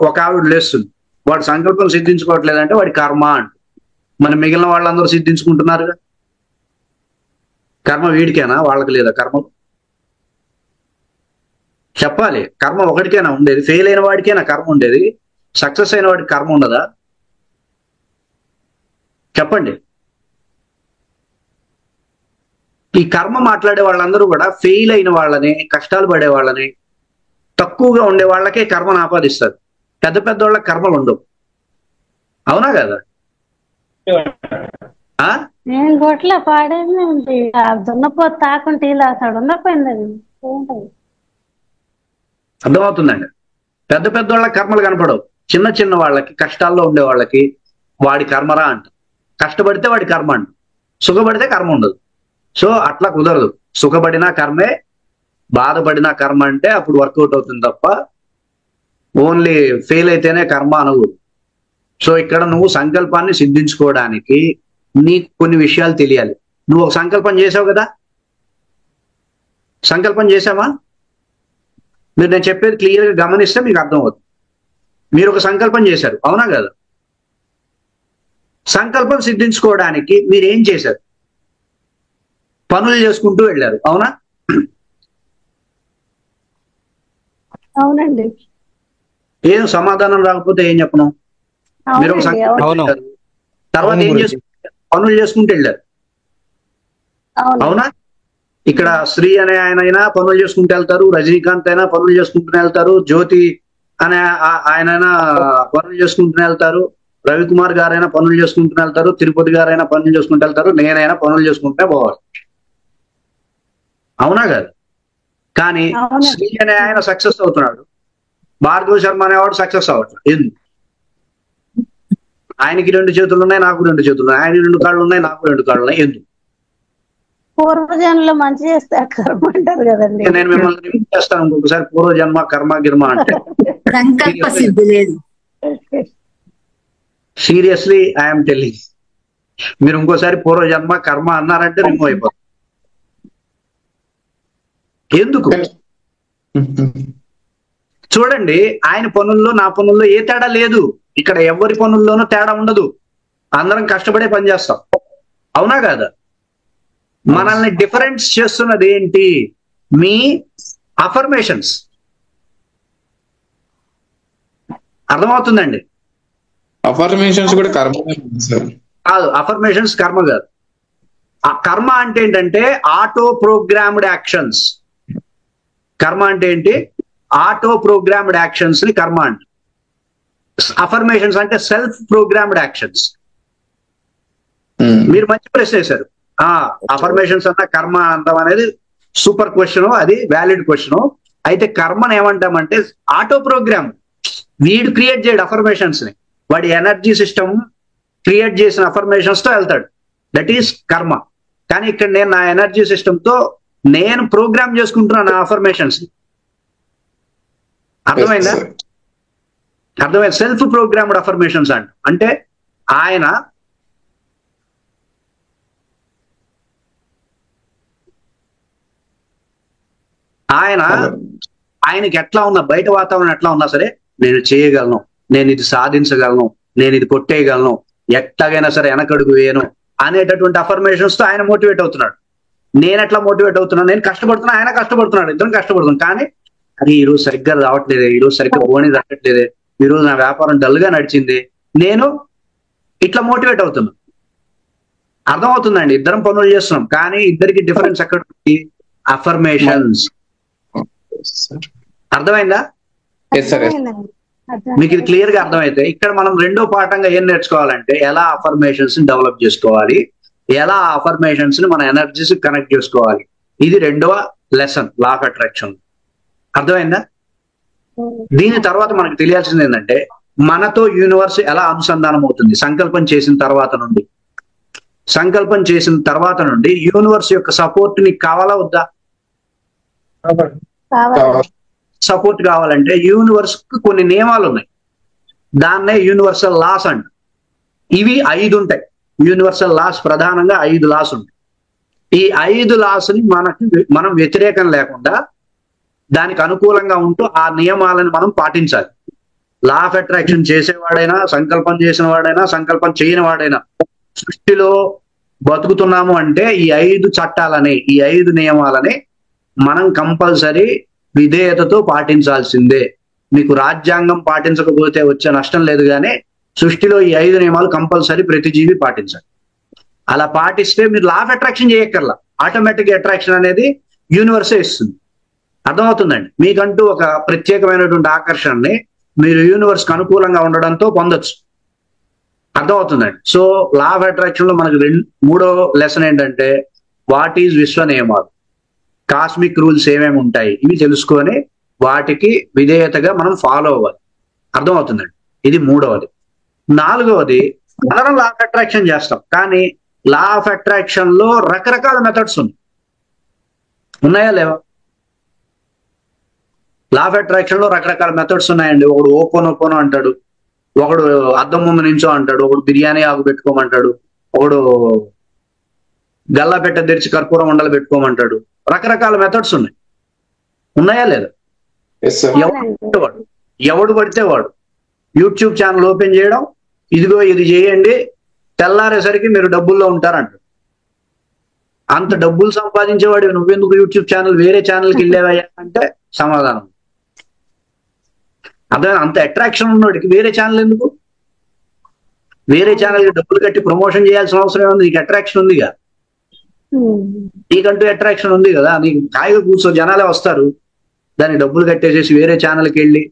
ఒక ఆవిడ లేస్తుంది, వాడు సంకల్పం సిద్ధించుకోవట్లేదంటే వాడి కర్మ అంట. మన మిగిలిన వాళ్ళందరూ సిద్ధించుకుంటున్నారుగా. కర్మ వీడికేనా, వాళ్ళకి లేదా కర్మ? చెప్పాలి. కర్మ ఒకటికేనా ఉండేది? ఫెయిల్ అయిన వాడికేనా కర్మ ఉండేది? సక్సెస్ అయిన వాడికి కర్మ ఉండదా? చెప్పండి. ఈ కర్మ మాట్లాడే వాళ్ళందరూ కూడా ఫెయిల్ అయిన వాళ్ళని, కష్టాలు పడే వాళ్ళని, తక్కువగా ఉండే వాళ్ళకే కర్మను ఆపాదిస్తారు. పెద్ద పెద్ద వాళ్ళకి కర్మలు ఉండవు. అవునా కదా? నేను గొట్ల పాడేది దున్నపోతు తాకుంటే ఇలా అసలు ఉండపోయింది. అర్థమవుతుందండి? పెద్ద పెద్ద వాళ్ళకి కర్మలు కనపడవు. చిన్న చిన్న వాళ్ళకి, కష్టాల్లో ఉండే వాళ్ళకి వాడి కర్మరా అంట. కష్టపడితే వాడి కర్మ అంట, సుఖపడితే కర్మ ఉండదు. సో అట్లా కుదరదు. సుఖపడినా కర్మే, బాధపడినా కర్మ అంటే అప్పుడు వర్కౌట్ అవుతుంది తప్ప ఓన్లీ ఫెయిల్ అయితేనే కర్మ అనకూడదు. సో ఇక్కడ నువ్వు సంకల్పాన్ని సిద్ధించుకోవడానికి నీకు కొన్ని విషయాలు తెలియాలి. నువ్వు ఒక సంకల్పం చేసావు కదా? సంకల్పం చేసావా? మీరు నేను చెప్పేది క్లియర్గా గమనిస్తే మీకు అర్థమవుతుంది. మీరు ఒక సంకల్పం చేశారు, అవునా కదా? సంకల్పం సిద్ధించుకోవడానికి మీరు ఏం చేశారు? పనులు చేసుకుంటూ వెళ్ళారు, అవునా? అవునండి. ఏం సమాధానం రాకపోతే ఏం చెప్పను? మీరు ఒక సంకల్పం చేశారు, తర్వాత ఏం చేసుకుంటారు? పనులు చేసుకుంటూ వెళ్ళారు, అవునా? ఇక్కడ శ్రీ అనే ఆయన పనులు చేసుకుంటూ వెళ్తారు, రజనీకాంత్ అయినా పనులు చేసుకుంటూనే వెళ్తారు, జ్యోతి అనే ఆయన పనులు చేసుకుంటూనే వెళ్తారు, రవికుమార్ గారైనా పనులు చేసుకుంటూనే వెళ్తారు, తిరుపతి గారైనా పనులు చేసుకుంటూ వెళ్తారు, నేనైనా పనులు చేసుకుంటూనే పోవాలి. అవునా కాదు? కానీ అవును. శ్రీ అనే ఆయన సక్సెస్ అవుతున్నాడు, భార్గవ శర్మ అనేవాడు సక్సెస్ అవ్వట్లేదు. ఎందుకు? ఆయనకి 2 చేతులు ఉన్నాయి, నాకు 2 చేతులు ఉన్నాయి. ఆయన 2 కాళ్ళు ఉన్నాయి, నాకు 2 కాళ్ళు ఉన్నాయి. ఎందుకు? పూర్వజన్మలో మంచి చేస్తే కర్మ అంటారు కదండి. నేను మిమ్మల్ని రిపీట్ చేస్తాను ఇంకొకసారి, పూర్వజన్మ కర్మ గిర్మ అంటే సంకల్ప సిద్ధి లేదు. సీరియస్లీ ఐఎమ్ టెల్లింగ్, మీరు ఇంకోసారి పూర్వజన్మ కర్మ అన్నారంటే రిమూవ్ అయిపోతుంది. ఎందుకు? చూడండి, ఆయన పనుల్లో నా పనుల్లో ఏ తేడా లేదు. ఇక్కడ ఎవరి పనుల్లోనూ తేడా ఉండదు. అందరం కష్టపడే పని చేస్తాం, అవునా కాదా? మనల్ని డిఫరెన్స్ చేస్తున్నది ఏంటి? మీ అఫర్మేషన్స్. అర్థమవుతుందండి? అఫర్మేషన్స్ కూడా కర్మ సార్. కాదు, అఫర్మేషన్స్ కర్మ కాదు. ఆ కర్మ అంటే ఏంటంటే ఆటో ప్రోగ్రామ్డ్ యాక్షన్స్. కర్మ అంటే ఏంటి? ఆటో ప్రోగ్రామ్డ్ యాక్షన్స్ ని కర్మ అంటే. అఫర్మేషన్స్ అంటే సెల్ఫ్ ప్రోగ్రామ్డ్ యాక్షన్స్. మీరు మంచి ప్రశ్న వేశారు. అఫర్మేషన్స్ అన్న కర్మ అంటాం అనేది సూపర్ క్వశ్చన్, అది వ్యాలిడ్ క్వశ్చన్. అయితే కర్మను ఏమంటామంటే ఆటో ప్రోగ్రామ్. వీడు క్రియేట్ చేయడు అఫర్మేషన్స్ ని, వాడి ఎనర్జీ సిస్టమ్ క్రియేట్ చేసిన అఫర్మేషన్స్ తో వెళ్తాడు. దట్ ఈస్ కర్మ. కానీ ఇక్కడ నేను నా ఎనర్జీ సిస్టమ్ తో నేను ప్రోగ్రామ్ చేసుకుంటున్నాను నా అఫర్మేషన్స్ ని. అర్థమైందా? అర్థమైంది. సెల్ఫ్ ప్రోగ్రామ్డ్ అఫర్మేషన్స్ అంటే ఆయన ఆయనకి ఎట్లా ఉన్నా, బయట వాతావరణం ఎట్లా ఉన్నా సరే నేను చేయగలను, నేను ఇది సాధించగలను, నేను ఇది కొట్టేయగలను, ఎట్లాగైనా సరే వెనకడుగు వేయను అనేటటువంటి అఫర్మేషన్స్ తో ఆయన మోటివేట్ అవుతున్నాడు. నేను ఎట్లా మోటివేట్ అవుతున్నాను? నేను కష్టపడుతున్నా, ఆయన కష్టపడుతున్నాడు, ఇద్దరం కష్టపడుతున్నాం. కానీ అది ఈ రోజు సరిగ్గా రావట్లేదే, ఈ రోజు సరిగ్గా ఓని తగ్గట్లేదే, ఈ రోజు నా వ్యాపారం డల్ గా నడిచింది, నేను ఇట్లా మోటివేట్ అవుతున్నా. అర్థమవుతుందండి? ఇద్దరం పనులు చేస్తున్నాం, కానీ ఇద్దరికి డిఫరెన్స్ ఎక్కడ ఉంది? అఫర్మేషన్స్. అర్థమైందా? మీకు ఇది క్లియర్ గా అర్థమైతే ఇక్కడ మనం రెండో పాఠంగా ఏం నేర్చుకోవాలంటే ఎలా అఫర్మేషన్స్ ని డెవలప్ చేసుకోవాలి, ఎలా అఫర్మేషన్స్ ని మన ఎనర్జీస్ కనెక్ట్ చేసుకోవాలి. ఇది రెండవ లెసన్ లా ఆఫ్ అట్రాక్షన్. అర్థమైందా? దీని తర్వాత మనకు తెలియాల్సింది ఏంటంటే మనతో యూనివర్స్ ఎలా అనుసంధానం అవుతుంది. సంకల్పం చేసిన తర్వాత నుండి, సంకల్పం చేసిన తర్వాత నుండి యూనివర్స్ యొక్క సపోర్ట్ నీకు కావాలా వద్దా? సపోర్ట్ కావాలంటే యూనివర్స్ కు కొన్ని నియమాలు ఉన్నాయి. దాన్నే యూనివర్సల్ లాస్ అంట. ఇవి 5 ఉంటాయి. యూనివర్సల్ లాస్ ప్రధానంగా 5 లాస్ ఉంటాయి. ఈ 5 లాస్ ని మనం వ్యతిరేకం లేకుండా దానికి అనుకూలంగా ఉంటూ ఆ నియమాలను మనం పాటించాలి. లా ఆఫ్ అట్రాక్షన్ చేసేవాడైనా, సంకల్పం చేసిన వాడైనా, సంకల్పం చేయని వాడైనా సృష్టిలో బతుకుతున్నాము అంటే ఈ 5 చట్టాలని, ఈ 5 నియమాలని మనం కంపల్సరీ విధేయతతో పాటించాల్సిందే. మీకు రాజ్యాంగం పాటించకపోతే వచ్చే నష్టం లేదు, కానీ సృష్టిలో ఈ 5 నియమాలు కంపల్సరీ ప్రతి జీవి పాటించాలి. అలా పాటిస్తే మీరు లా ఆఫ్ అట్రాక్షన్ చేయక్కర్లా, ఆటోమేటిక్ అట్రాక్షన్ అనేది యూనివర్సే ఇస్తుంది. అర్థమవుతుందండి? మీకంటూ ఒక ప్రత్యేకమైనటువంటి ఆకర్షణని మీరు యూనివర్స్ కి అనుకూలంగా ఉండడంతో పొందొచ్చు. అర్థమవుతుందండి? సో లా ఆఫ్ అట్రాక్షన్ లో మనకు మూడో లెసన్ ఏంటంటే వాట్ ఈజ్ విశ్వ నియమాలు, కాస్మిక్ రూల్స్ ఏమేమి ఉంటాయి, ఇవి తెలుసుకొని వాటికి విధేయతగా మనం ఫాలో అవ్వాలి. అర్థమవుతుందండి? ఇది మూడవది. 4వది, అందరం లా ఆఫ్ అట్రాక్షన్ చేస్తాం, కానీ లా ఆఫ్ అట్రాక్షన్ లో రకరకాల మెథడ్స్ ఉన్నాయా లేవా? లా ఆఫ్ అట్రాక్షన్ లో రకరకాల మెథడ్స్ ఉన్నాయండి. ఒకడు ఓపెన్ అంటాడు, ఒకడు అద్దం ముందు నించో అంటాడు, ఒకడు బిర్యానీ ఆకు పెట్టుకోమంటాడు, ఒకడు గల్లా పెట్ట తెరిచి కర్పూరం ఉండలు పెట్టుకోమంటాడు. రకరకాల మెథడ్స్ ఉన్నాయా లేదా? ఎవడు పడితే వాడు యూట్యూబ్ ఛానల్ ఓపెన్ చేయడం, ఇదిగో ఇది చేయండి, తెల్లారేసరికి మీరు డబ్బుల్లో ఉంటారంట. అంత డబ్బులు సంపాదించేవాడు నువ్వెందుకు యూట్యూబ్ ఛానల్ వేరే ఛానల్కి వెళ్ళేవయ్యా అంటే సమాధానం అదే. అంత అట్రాక్షన్ ఉన్నవాడికి వేరే ఛానల్ ఎందుకు? వేరే ఛానల్కి డబ్బులు కట్టి ప్రమోషన్ చేయాల్సిన అవసరం ఏముంది? నీకు అట్రాక్షన్ ఉందిగా, నీకంటూ అట్రాక్షన్ ఉంది కదా, నీకు హాయిగా కూర్చో, జనాలే వస్తారు. దాన్ని డబ్బులు కట్టేసేసి వేరే ఛానల్కి వెళ్ళి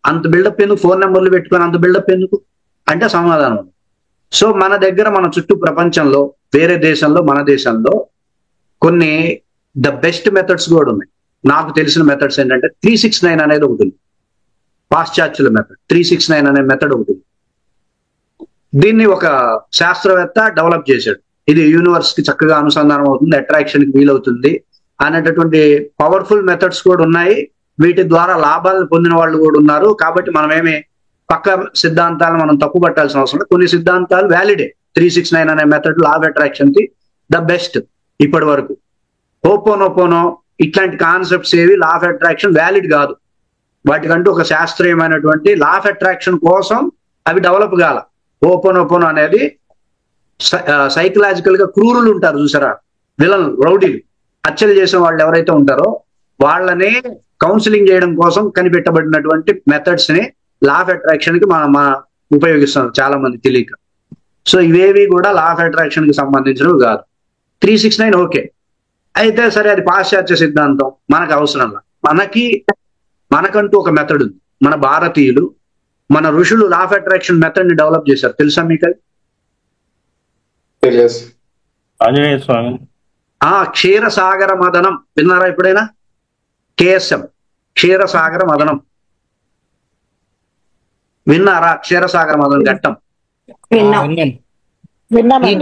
అంత బిల్డప్ ఎందుకు? ఫోన్ నెంబర్లు పెట్టుకొని అంత బిల్డప్ ఎందుకు అంటే సమాధానం. సో మన దగ్గర, మన చుట్టూ ప్రపంచంలో, వేరే దేశంలో, మన దేశంలో కొన్ని ద బెస్ట్ మెథడ్స్ కూడా ఉన్నాయి. నాకు తెలిసిన మెథడ్స్ ఏంటంటే 369 అనేది ఒకటి ఉంది, పాశ్చాత్యుల మెథడ్. 369 అనే మెథడ్ ఒకటి ఉంది. దీన్ని ఒక శాస్త్రవేత్త డెవలప్ చేశాడు. ఇది యూనివర్స్ కి చక్కగా అనుసంధానం అవుతుంది, అట్రాక్షన్ కి వీలవుతుంది అనేటటువంటి పవర్ఫుల్ మెథడ్స్ కూడా ఉన్నాయి. వీటి ద్వారా లాభాలను పొందిన వాళ్ళు కూడా ఉన్నారు. కాబట్టి మనమేమి పక్క సిద్ధాంతాలను మనం తప్పు పట్టాల్సిన అవసరం లేదు. కొన్ని సిద్ధాంతాలు వ్యాలిడే. 369 అనే మెథడ్ లా ఆఫ్ అట్రాక్షన్ కి ద బెస్ట్ ఇప్పటి వరకు. హోపోనోపోనో ఇట్లాంటి కాన్సెప్ట్స్ ఏవి లా ఆఫ్ అట్రాక్షన్ వ్యాలిడ్ కాదు. వాటికంటూ ఒక శాస్త్రీయమైనటువంటి లా ఆఫ్ అట్రాక్షన్ కోసం అవి డెవలప్ కాల. హోపోనోపోనో అనేది సైకలాజికల్ గా క్రూరులు ఉంటారు చూసారా, విలన్ రౌడీలు, హత్యలు చేసిన వాళ్ళు ఎవరైతే ఉంటారో వాళ్ళని కౌన్సిలింగ్ చేయడం కోసం కనిపెట్టబడినటువంటి మెథడ్స్ ని లా ఆఫ్ అట్రాక్షన్ కి మనం ఉపయోగిస్తున్నారు చాలా మంది తెలియక. సో ఇవేవి కూడా లా ఆఫ్ అట్రాక్షన్ కి సంబంధించినవి కాదు. 369 ఓకే అయితే సరే, అది పాశ్చాత్య సిద్ధాంతం, మనకు అవసరం లేదు. మనకంటూ ఒక మెథడ్ ఉంది. మన భారతీయులు, మన ఋషులు లా ఆఫ్ అట్రాక్షన్ మెథడ్ ని డెవలప్ చేశారు. తెలుసా మీకు అది? తెలియదు. ఆంజనేయ స్వామి. క్షీరసాగర మదనం విన్నారా ఎప్పుడైనా? KSM క్షీరసాగర మదనం విన్నారా? క్షీరసాగర మదనం ఘట్టం. ఈ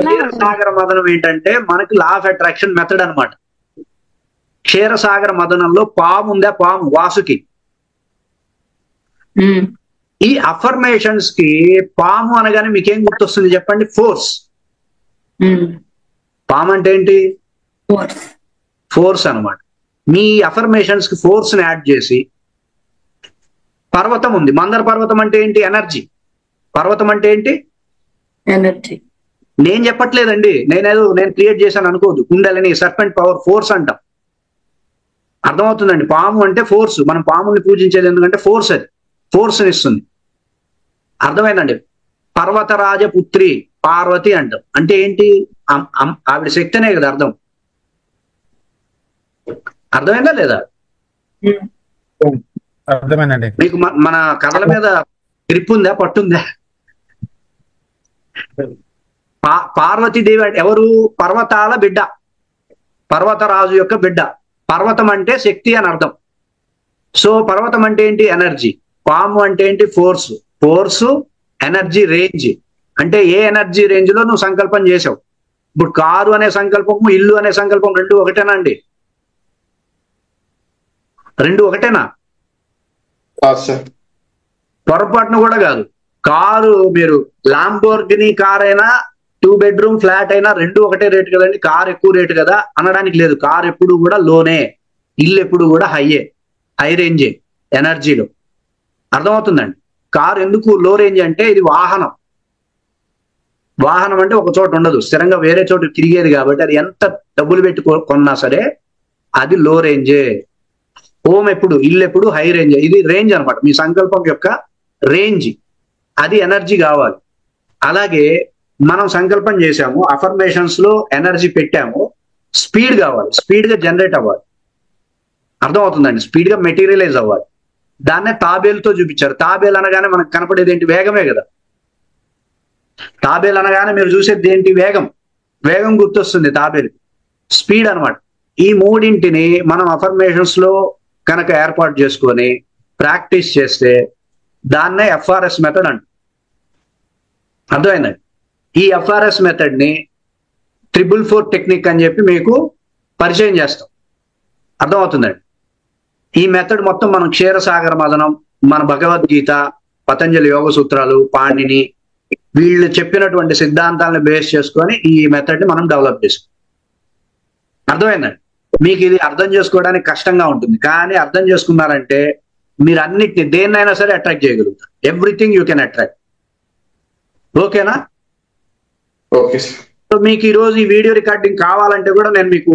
క్షీరసాగర మదనం ఏంటంటే మనకి లా ఆఫ్ అట్రాక్షన్ మెథడ్ అన్నమాట. క్షీరసాగర మదనంలో పాము ఉందా, పాము వాసుకి. ఈ అఫర్మేషన్స్ కి పాము అనగానే మీకేం గుర్తొస్తుంది చెప్పండి? ఫోర్స్. పాము అంటే ఏంటి? ఫోర్స్ అన్నమాట. మీ అఫర్మేషన్స్ కి ఫోర్స్ ని యాడ్ చేసి, పర్వతం ఉంది, మందర పర్వతం అంటే ఏంటి? ఎనర్జీ. పర్వతం అంటే ఏంటి? ఎనర్జీ. నేను చెప్పట్లేదండి, నేను క్రియేట్ చేశాను అనుకోదు. కుండలిని, సర్పెంట్ పవర్, ఫోర్స్ అంటాం. అర్థమవుతుందండి? పాము అంటే ఫోర్స్. మనం పాముని పూజించేది ఎందుకంటే ఫోర్స్, అది ఫోర్స్ని ఇస్తుంది. అర్థమైందండి? పర్వతరాజపుత్రి పార్వతి అంటాం. అంటే ఏంటి? ఆవిడ శక్తినే కదా అర్థం. అర్థమైందా లేదా? అర్థమైందండి. మీకు మన కథల మీద గ్రిప్ ఉందా, పట్టుందా? పార్వతీదేవి ఎవరు? పర్వతాల బిడ్డ, పర్వతరాజు యొక్క బిడ్డ. పర్వతం అంటే శక్తి అని అర్థం. సో పర్వతం అంటే ఏంటి? ఎనర్జీ. పాము అంటే ఏంటి? ఫోర్స్. Force, energy, range. అంటే ఏ ఎనర్జీ రేంజ్ లో నువ్వు సంకల్పం చేసావు. ఇప్పుడు కారు అనే సంకల్పము, ఇల్లు అనే సంకల్పం రెండు ఒకటేనా అండి? రెండు ఒకటేనా? పొరపాటును కూడా కాదు. కారు మీరు లాంబోర్గిని కార్ అయినా, 2 bedroom ఫ్లాట్ అయినా రెండు ఒకటే రేటు కదండి. కార్ ఎక్కువ రేటు కదా అనడానికి లేదు. కార్ ఎప్పుడు కూడా లోనే, ఇల్లు ఎప్పుడు కూడా హై రేంజే ఎనర్జీలో. అర్థమవుతుందండి? కార్ ఎందుకు లో రేంజ్ అంటే ఇది వాహనం. వాహనం అంటే ఒక చోట ఉండదు, స్థిరంగా వేరే చోట తిరిగేది. కాబట్టి అది ఎంత డబ్బులు పెట్టి కొన్నా సరే అది లో రేంజే. హోమ్ ఎప్పుడు, ఇల్లు ఎప్పుడు హై రేంజ్. ఇది రేంజ్ అనమాట, మీ సంకల్పం యొక్క రేంజ్. అది ఎనర్జీ కావాలి. అలాగే మనం సంకల్పం చేశాము, అఫర్మేషన్స్ లో ఎనర్జీ పెట్టాము, స్పీడ్ కావాలి, స్పీడ్ గా జనరేట్ అవ్వాలి. అర్థమవుతుందండి? స్పీడ్ గా మెటీరియలైజ్ అవ్వాలి. దాన్నే తాబేలుతో చూపించారు. తాబేలు అనగానే మనకు కనపడేది ఏంటి? వేగమే కదా. తాబేలు అనగానే మీరు చూసేది ఏంటి? వేగం. వేగం గుర్తొస్తుంది తాబేలు. స్పీడ్ అనమాట. ఈ మూడింటిని మనం అఫర్మేషన్స్ లో కనుక ఏర్పాటు చేసుకొని ప్రాక్టీస్ చేస్తే దాన్నే FRS మెథడ్ అంట. అర్థమైందండి? ఈ FRS మెథడ్ ని 444 టెక్నిక్ అని చెప్పి మీకు పరిచయం చేస్తాం. అర్థమవుతుందండి? ఈ మెథడ్ మొత్తం మనం క్షీరసాగర మదనం, మన భగవద్గీత, పతంజలి యోగ సూత్రాలు, పాణిని, వీళ్ళు చెప్పినటువంటి సిద్ధాంతాలను బేస్ చేసుకొని ఈ మెథడ్ ని మనం డెవలప్ చేసుకోం. అర్థమైందండి? మీకు ఇది అర్థం చేసుకోవడానికి కష్టంగా ఉంటుంది, కానీ అర్థం చేసుకున్నారంటే మీరు అన్నిటిని, దేన్నైనా సరే అట్రాక్ట్ చేయగలుగుతారు. Everything you can attract. ఓకేనా? ఓకే. సో మీకు ఈ రోజు ఈ వీడియో రికార్డింగ్ కావాలంటే కూడా నేను మీకు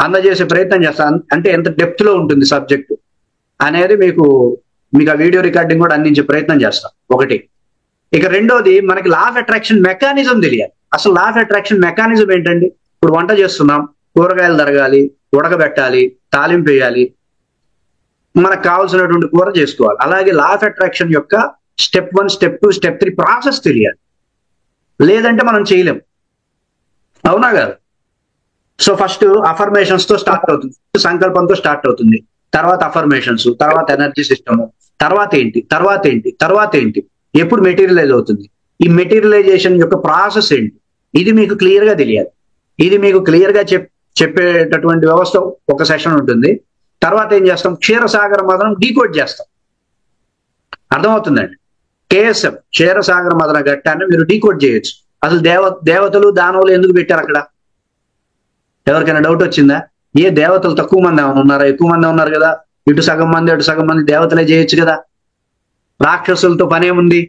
అందజేసే ప్రయత్నం చేస్తాను. అంటే ఎంత డెప్త్ లో ఉంటుంది సబ్జెక్టు అనేది మీకు ఆ వీడియో రికార్డింగ్ కూడా అందించే ప్రయత్నం చేస్తాను. ఒకటి. ఇక రెండోది, మనకి లా ఆఫ్ అట్రాక్షన్ మెకానిజం తెలియాలి. అసలు లా ఆఫ్ అట్రాక్షన్ మెకానిజం ఏంటండి? ఇప్పుడు వంట చేస్తున్నాం, కూరగాయలు తరగాలి, ఉడకబెట్టాలి, తాలింపు వేయాలి, మనకు కావాల్సినటువంటి కూర చేసుకోవాలి. అలాగే లా ఆఫ్ అట్రాక్షన్ యొక్క స్టెప్ 1, స్టెప్ 2, స్టెప్ 3 ప్రాసెస్ తెలియాలి. లేదంటే మనం చేయలేం. అవునా కాదు? సో ఫస్ట్ అఫర్మేషన్స్ తో స్టార్ట్ అవుతుంది, సంకల్పంతో స్టార్ట్ అవుతుంది, తర్వాత అఫర్మేషన్స్, తర్వాత ఎనర్జీ సిస్టమ్, తర్వాత ఏంటి తర్వాత ఏంటి తర్వాత ఏంటి, ఎప్పుడు మెటీరియలైజ్ అవుతుంది, ఈ మెటీరియలైజేషన్ యొక్క ప్రాసెస్ ఏంటి, ఇది మీకు క్లియర్ గా తెలియాలి. ఇది మీకు క్లియర్ గా చెప్పేటటువంటి వ్యవస్థ ఒక సెషన్ ఉంటుంది. తర్వాత ఏం చేస్తాం, క్షీరసాగర మదనం డీకోడ్ చేస్తాం. అర్థమవుతుందండి? కేఎస్ఎం క్షీరసాగర మదన ఘట్టాన్ని మీరు డీకోడ్ చేయొచ్చు. అసలు దేవతలు దానవులు ఎందుకు పెట్టారు అక్కడ? ఎవరికైనా డౌట్ వచ్చిందా? ఏ దేవతలు తక్కువ మంది ఏమైనా ఉన్నారా? ఎక్కువ మంది ఉన్నారు కదా, ఇటు సగం మంది అటు సగం మంది దేవతలే చేయొచ్చు కదా. రాక్షసులతో పనేముంది?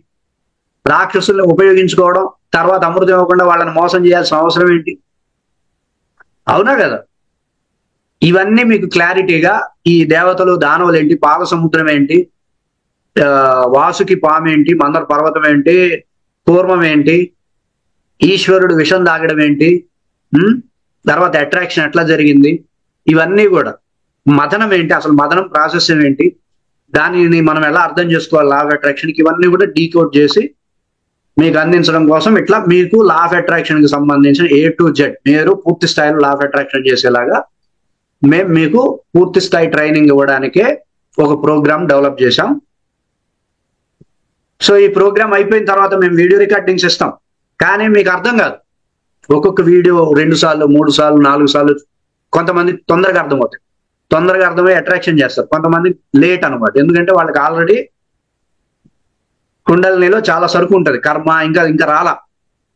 రాక్షసుల్ని ఉపయోగించుకోవడం, తర్వాత అమృతం ఇవ్వకుండా వాళ్ళని మోసం చేయాల్సిన అవసరం ఏంటి? అవునా కదా? ఇవన్నీ మీకు క్లారిటీగా ఈ దేవతలు దానవులు ఏంటి, పాల సముద్రం ఏంటి, వాసుకి పాము ఏంటి, మందర పర్వతం ఏంటి, కూర్మం ఏంటి, ఈశ్వరుడు విషం తాగడం ఏంటి, తర్వాత అట్రాక్షన్ ఎట్లా జరిగింది, ఇవన్నీ కూడా మదనం ఏంటి, అసలు మదనం ప్రాసెస్ ఏంటి, దానిని మనం ఎలా అర్థం చేసుకోవాలి లా ఆఫ్ అట్రాక్షన్కి, ఇవన్నీ కూడా డీకోడ్ చేసి మీకు అందించడం కోసం ఇట్లా మీకు లా ఆఫ్ అట్రాక్షన్ కి సంబంధించిన A to Z మీరు పూర్తి స్థాయిలో లా ఆఫ్ అట్రాక్షన్ చేసేలాగా మేము మీకు పూర్తి స్థాయి ట్రైనింగ్ ఇవ్వడానికే ఒక ప్రోగ్రామ్ డెవలప్ చేశాం. సో ఈ ప్రోగ్రామ్ అయిపోయిన తర్వాత మేము వీడియో రికార్డింగ్స్ ఇస్తాం, కానీ మీకు అర్థం కాదు. ఒక్కొక్క వీడియో 2 సార్లు 3 సార్లు 4 సార్లు, కొంతమంది తొందరగా అర్థమవుతాయి, తొందరగా అర్థమై అట్రాక్షన్ చేస్తారు, కొంతమంది లేట్ అనమాట. ఎందుకంటే వాళ్ళకి ఆల్రెడీ కుండలినిలో చాలా సరుకు ఉంటుంది, కర్మ ఇంకా రాలా,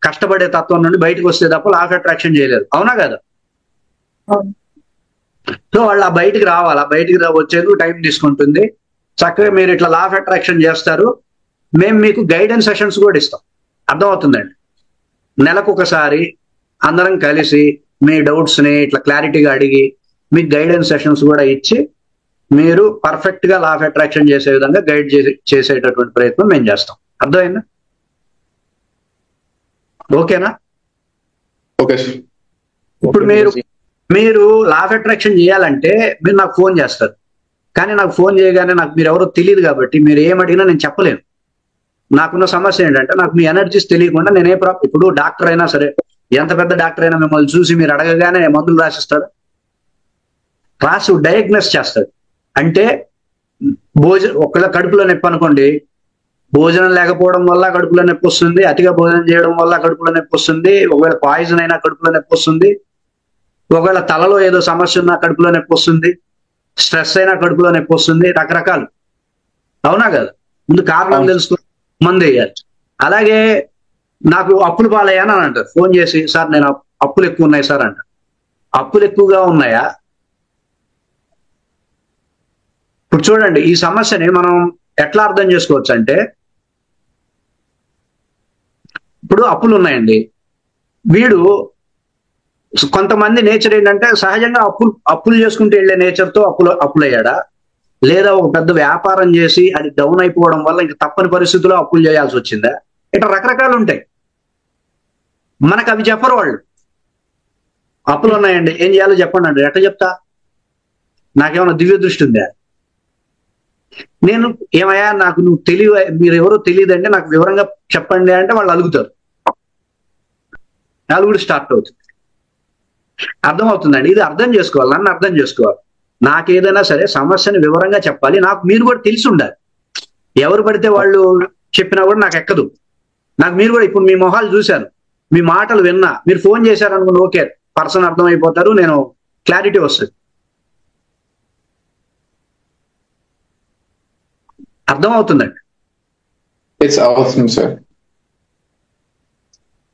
కష్టపడే తత్వం నుండి బయటకు వస్తే తప్ప లా ఆఫ్ అట్రాక్షన్ చేయలేరు. అవునా కదా? సో వాళ్ళు ఆ బయటికి రావాలా, బయటికి వచ్చేందుకు టైం తీసుకుంటుంది. చక్కగా మీరు ఇట్లా లా ఆఫ్ అట్రాక్షన్ చేస్తారు, మేము మీకు గైడెన్స్ సెషన్స్ కూడా ఇస్తాం. అర్థమవుతుందండి? నెలకు ఒకసారి అందరం కలిసి మీ డౌట్స్ని ఇట్లా క్లారిటీగా అడిగి మీకు గైడెన్స్ సెషన్స్ కూడా ఇచ్చి మీరు పర్ఫెక్ట్ గా లా ఆఫ్ అట్రాక్షన్ చేసే విధంగా గైడ్ చేసేటటువంటి ప్రయత్నం మేము చేస్తాం. అర్థమైందా? ఓకేనా? ఓకే. ఇప్పుడు మీరు లా ఆఫ్ అట్రాక్షన్ చేయాలంటే మీరు నాకు ఫోన్ చేస్తారు, కానీ నాకు ఫోన్ చేయగానే నాకు మీరు ఎవరో తెలియదు కాబట్టి మీరు ఏమడిగినా నేను చెప్పలేను. నాకున్న సమస్య ఏంటంటే నాకు మీ ఎనర్జీస్ తెలియకుండా నేనే ఇప్పుడు డాక్టర్ అయినా సరే, ఎంత పెద్ద డాక్టర్ అయినా మిమ్మల్ని చూసి మీరు అడగగానే మందులు రాసిస్తాడు, రాసి డయాగ్నోస్ చేస్తాడు. అంటే ఒకవేళ కడుపులో నొప్పి అనుకోండి, భోజనం లేకపోవడం వల్ల కడుపులో నొప్పి వస్తుంది, అతిగా భోజనం చేయడం వల్ల కడుపులో నొప్పి వస్తుంది, ఒకవేళ పాయిజన్ అయినా కడుపులో నొప్పి వస్తుంది, ఒకవేళ తలలో ఏదో సమస్య ఉన్నా కడుపులో నొప్పి వస్తుంది, స్ట్రెస్ అయినా కడుపులో నొప్పి వస్తుంది, రకరకాలు. అవునా కదా? ముందు కారణం తెలుసుకుని మందు వేయాలి. అలాగే నాకు అప్పులు పాలయ్యాను అని అంటారు ఫోన్ చేసి, సార్ నేను అప్పులు ఎక్కువ ఉన్నాయి సార్ అంట. అప్పులు ఎక్కువగా ఉన్నాయా? ఇప్పుడు చూడండి, ఈ సమస్యని మనం ఎట్లా అర్థం చేసుకోవచ్చు అంటే, ఇప్పుడు అప్పులు ఉన్నాయండి, వీడు కొంతమంది నేచర్ ఏంటంటే సహజంగా అప్పులు చేసుకుంటూ వెళ్ళే నేచర్తో అప్పులయ్యాడా, లేదా ఒక పెద్ద వ్యాపారం చేసి అది డౌన్ అయిపోవడం వల్ల ఇంక తప్పని పరిస్థితుల్లో అప్పులు చేయాల్సి వచ్చిందా? ఇట్లా రకరకాలు ఉంటాయి. మనకు అవి చెప్పరు వాళ్ళు. అప్పులు ఉన్నాయండి, ఏం చేయాలో చెప్పండి అంటే ఎట్లా చెప్తా? నాకేమన్నా దివ్య దృష్టి ఉందా? నేను ఏమయ్యా నాకు నువ్వు మీరు ఎవరో తెలియదంటే నాకు వివరంగా చెప్పండి అంటే వాళ్ళు అలుగుతారు, అలుగుడు స్టార్ట్ అవుతుంది. అర్థమవుతుందండి? ఇది అర్థం చేసుకోవాలి, నన్ను అర్థం చేసుకోవాలి. నాకేదైనా సరే సమస్యని వివరంగా చెప్పాలి, నాకు మీరు కూడా తెలిసి ఉండాలి. ఎవరు పడితే వాళ్ళు చెప్పినా కూడా నాకు ఎక్కదు. నాకు మీరు కూడా, ఇప్పుడు మీ మొహాలు చూశాను, మీ మాటలు విన్నా, మీరు ఫోన్ చేశారు అనుకోండి, ఓకే పర్సన్ అర్థమైపోతారు, నేను క్లారిటీ వస్తుంది. అర్థమవుతుందండి? అవుతుంది సార్.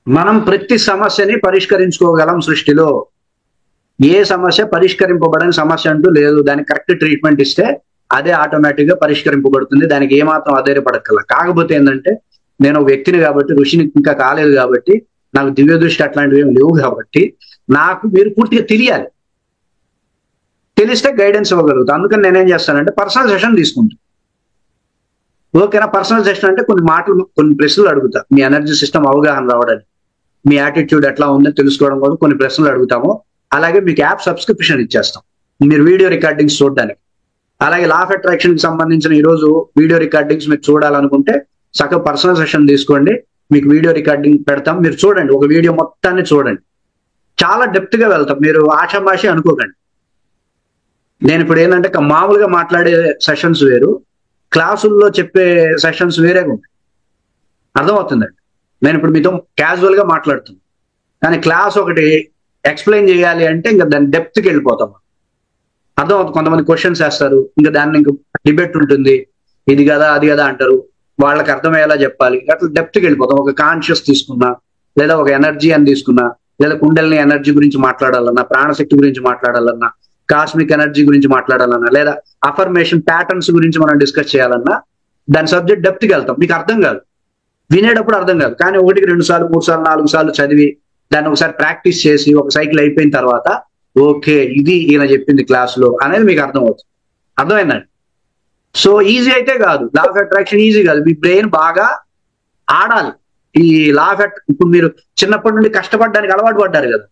మనం ప్రతి సమస్యని పరిష్కరించుకోగలం సృష్టిలో. ఏ సమస్య పరిష్కరింపబడని సమస్య అంటూ లేదు. దానికి కరెక్ట్ ట్రీట్మెంట్ ఇస్తే అదే ఆటోమేటిక్ గా పరిష్కరింపబడుతుంది. దానికి ఏమాత్రం ఆధారపడక్కల. కాకపోతే ఏంటంటే నేను ఒక వ్యక్తిని కాబట్టి, ఋషిని ఇంకా కాలేదు కాబట్టి, నాకు దివ్య దృష్టి అట్లాంటివి ఏమి లేవు కాబట్టి, నాకు మీరు పూర్తిగా తెలియాలి. తెలిస్తే గైడెన్స్ ఇవ్వగలుగుతాను. అందుకని నేనేం చేస్తానంటే పర్సనల్ సెషన్ తీసుకుంటాను. ఓకేనా? పర్సనల్ సెషన్ అంటే కొన్ని మాటలు, కొన్ని ప్రశ్నలు అడుగుతా, మీ ఎనర్జీ సిస్టమ్ అవగాహన రావడానికి, మీ యాటిట్యూడ్ ఎట్లా ఉందని తెలుసుకోవడం కోసం కొన్ని ప్రశ్నలు అడుగుతాము. అలాగే మీకు యాప్ సబ్స్క్రిప్షన్ ఇచ్చేస్తాం మీరు వీడియో రికార్డింగ్స్ చూడడానికి. అలాగే లా ఆఫ్ అట్రాక్షన్ కి సంబంధించిన ఈరోజు వీడియో రికార్డింగ్స్ మీరు చూడాలనుకుంటే చక్కగా పర్సనల్ సెషన్ తీసుకోండి, మీకు వీడియో రికార్డింగ్ పెడతాం, మీరు చూడండి, ఒక వీడియో మొత్తాన్ని చూడండి. చాలా డెప్త్ గా వెళ్తాం. మీరు ఆషామాషి అనుకోకండి. నేను ఇప్పుడు ఏంటంటే మామూలుగా మాట్లాడే సెషన్స్ వేరు, క్లాసుల్లో చెప్పే సెషన్స్ వేరేగా ఉంటాయి. అర్థమవుతుందండి. నేను ఇప్పుడు మీతో క్యాజువల్ గా మాట్లాడుతున్నాను, కానీ క్లాస్ ఒకటి ఎక్స్ప్లెయిన్ చేయాలి అంటే ఇంకా దాని డెప్త్కి వెళ్ళిపోతాం. అర్థమవుతుంది. కొంతమంది క్వశ్చన్స్ వేస్తారు, ఇంకా దాన్ని ఇంకా డిబేట్ ఉంటుంది, ఇది కదా అది కదా అంటారు, వాళ్ళకి అర్థమయ్యేలా చెప్పాలి, అట్లా డెప్త్కి వెళ్ళిపోతాం. ఒక కాన్షియస్ తీసుకున్నా, లేదా ఒక ఎనర్జీ అని తీసుకున్నా, లేదా కుండలిని ఎనర్జీ గురించి మాట్లాడాలన్నా, ప్రాణశక్తి గురించి మాట్లాడాలన్నా, కాస్మిక్ ఎనర్జీ గురించి మాట్లాడాలన్నా, లేదా అఫర్మేషన్ ప్యాటర్న్స్ గురించి మనం డిస్కస్ చేయాలన్నా, దాని సబ్జెక్ట్ డెప్త్కి వెళ్తాం. మీకు అర్థం కాదు, వినేటప్పుడు అర్థం కాదు, కానీ 1, 2 సార్లు 3 సార్లు 4 సార్లు చదివి దాన్ని ఒకసారి ప్రాక్టీస్ చేసి ఒక సైకిల్ అయిపోయిన తర్వాత ఓకే ఇది ఈయన చెప్పింది క్లాసులో అనేది మీకు అర్థమవుతుంది. అర్థమైందండి. సో ఈజీ అయితే కాదు, లా ఆఫ్ అట్రాక్షన్ ఈజీ కాదు. మీ బ్రెయిన్ బాగా ఆడాలి ఈ లా ఆఫ్ ఇప్పుడు మీరు చిన్నప్పటి నుండి కష్టపడడానికి అలవాటు పడ్డారు కదా,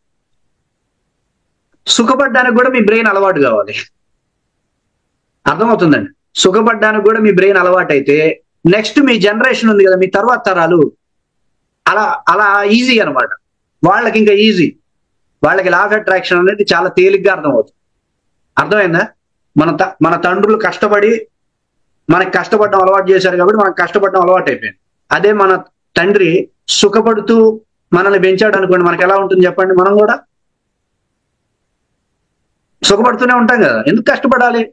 సుఖపడ్డానికి కూడా మీ బ్రెయిన్ అలవాటు కావాలి. అర్థమవుతుందండి. సుఖపడ్డానికి కూడా మీ బ్రెయిన్ అలవాటు అయితే నెక్స్ట్ మీ జనరేషన్ ఉంది కదా, మీ తర్వాత తరాలు అలా అలా ఈజీ అనమాట. వాళ్ళకి ఇంకా ఈజీ, వాళ్ళకి లా ఆఫ్ అట్రాక్షన్ అనేది చాలా తేలిగ్గా అర్థమవుతుంది. అర్థమైందా? మన తండ్రులు కష్టపడి మనకి కష్టపడడం అలవాటు చేశారు కాబట్టి మనకు కష్టపడడం అలవాటు అయిపోయింది. అదే మన తండ్రి సుఖపడుతూ మనల్ని పెంచాడు అనుకోండి, మనకి ఎలా ఉంటుంది చెప్పండి? మనం కూడా సుఖపడుతూనే ఉంటాం కదా, ఎందుకు కష్టపడాలి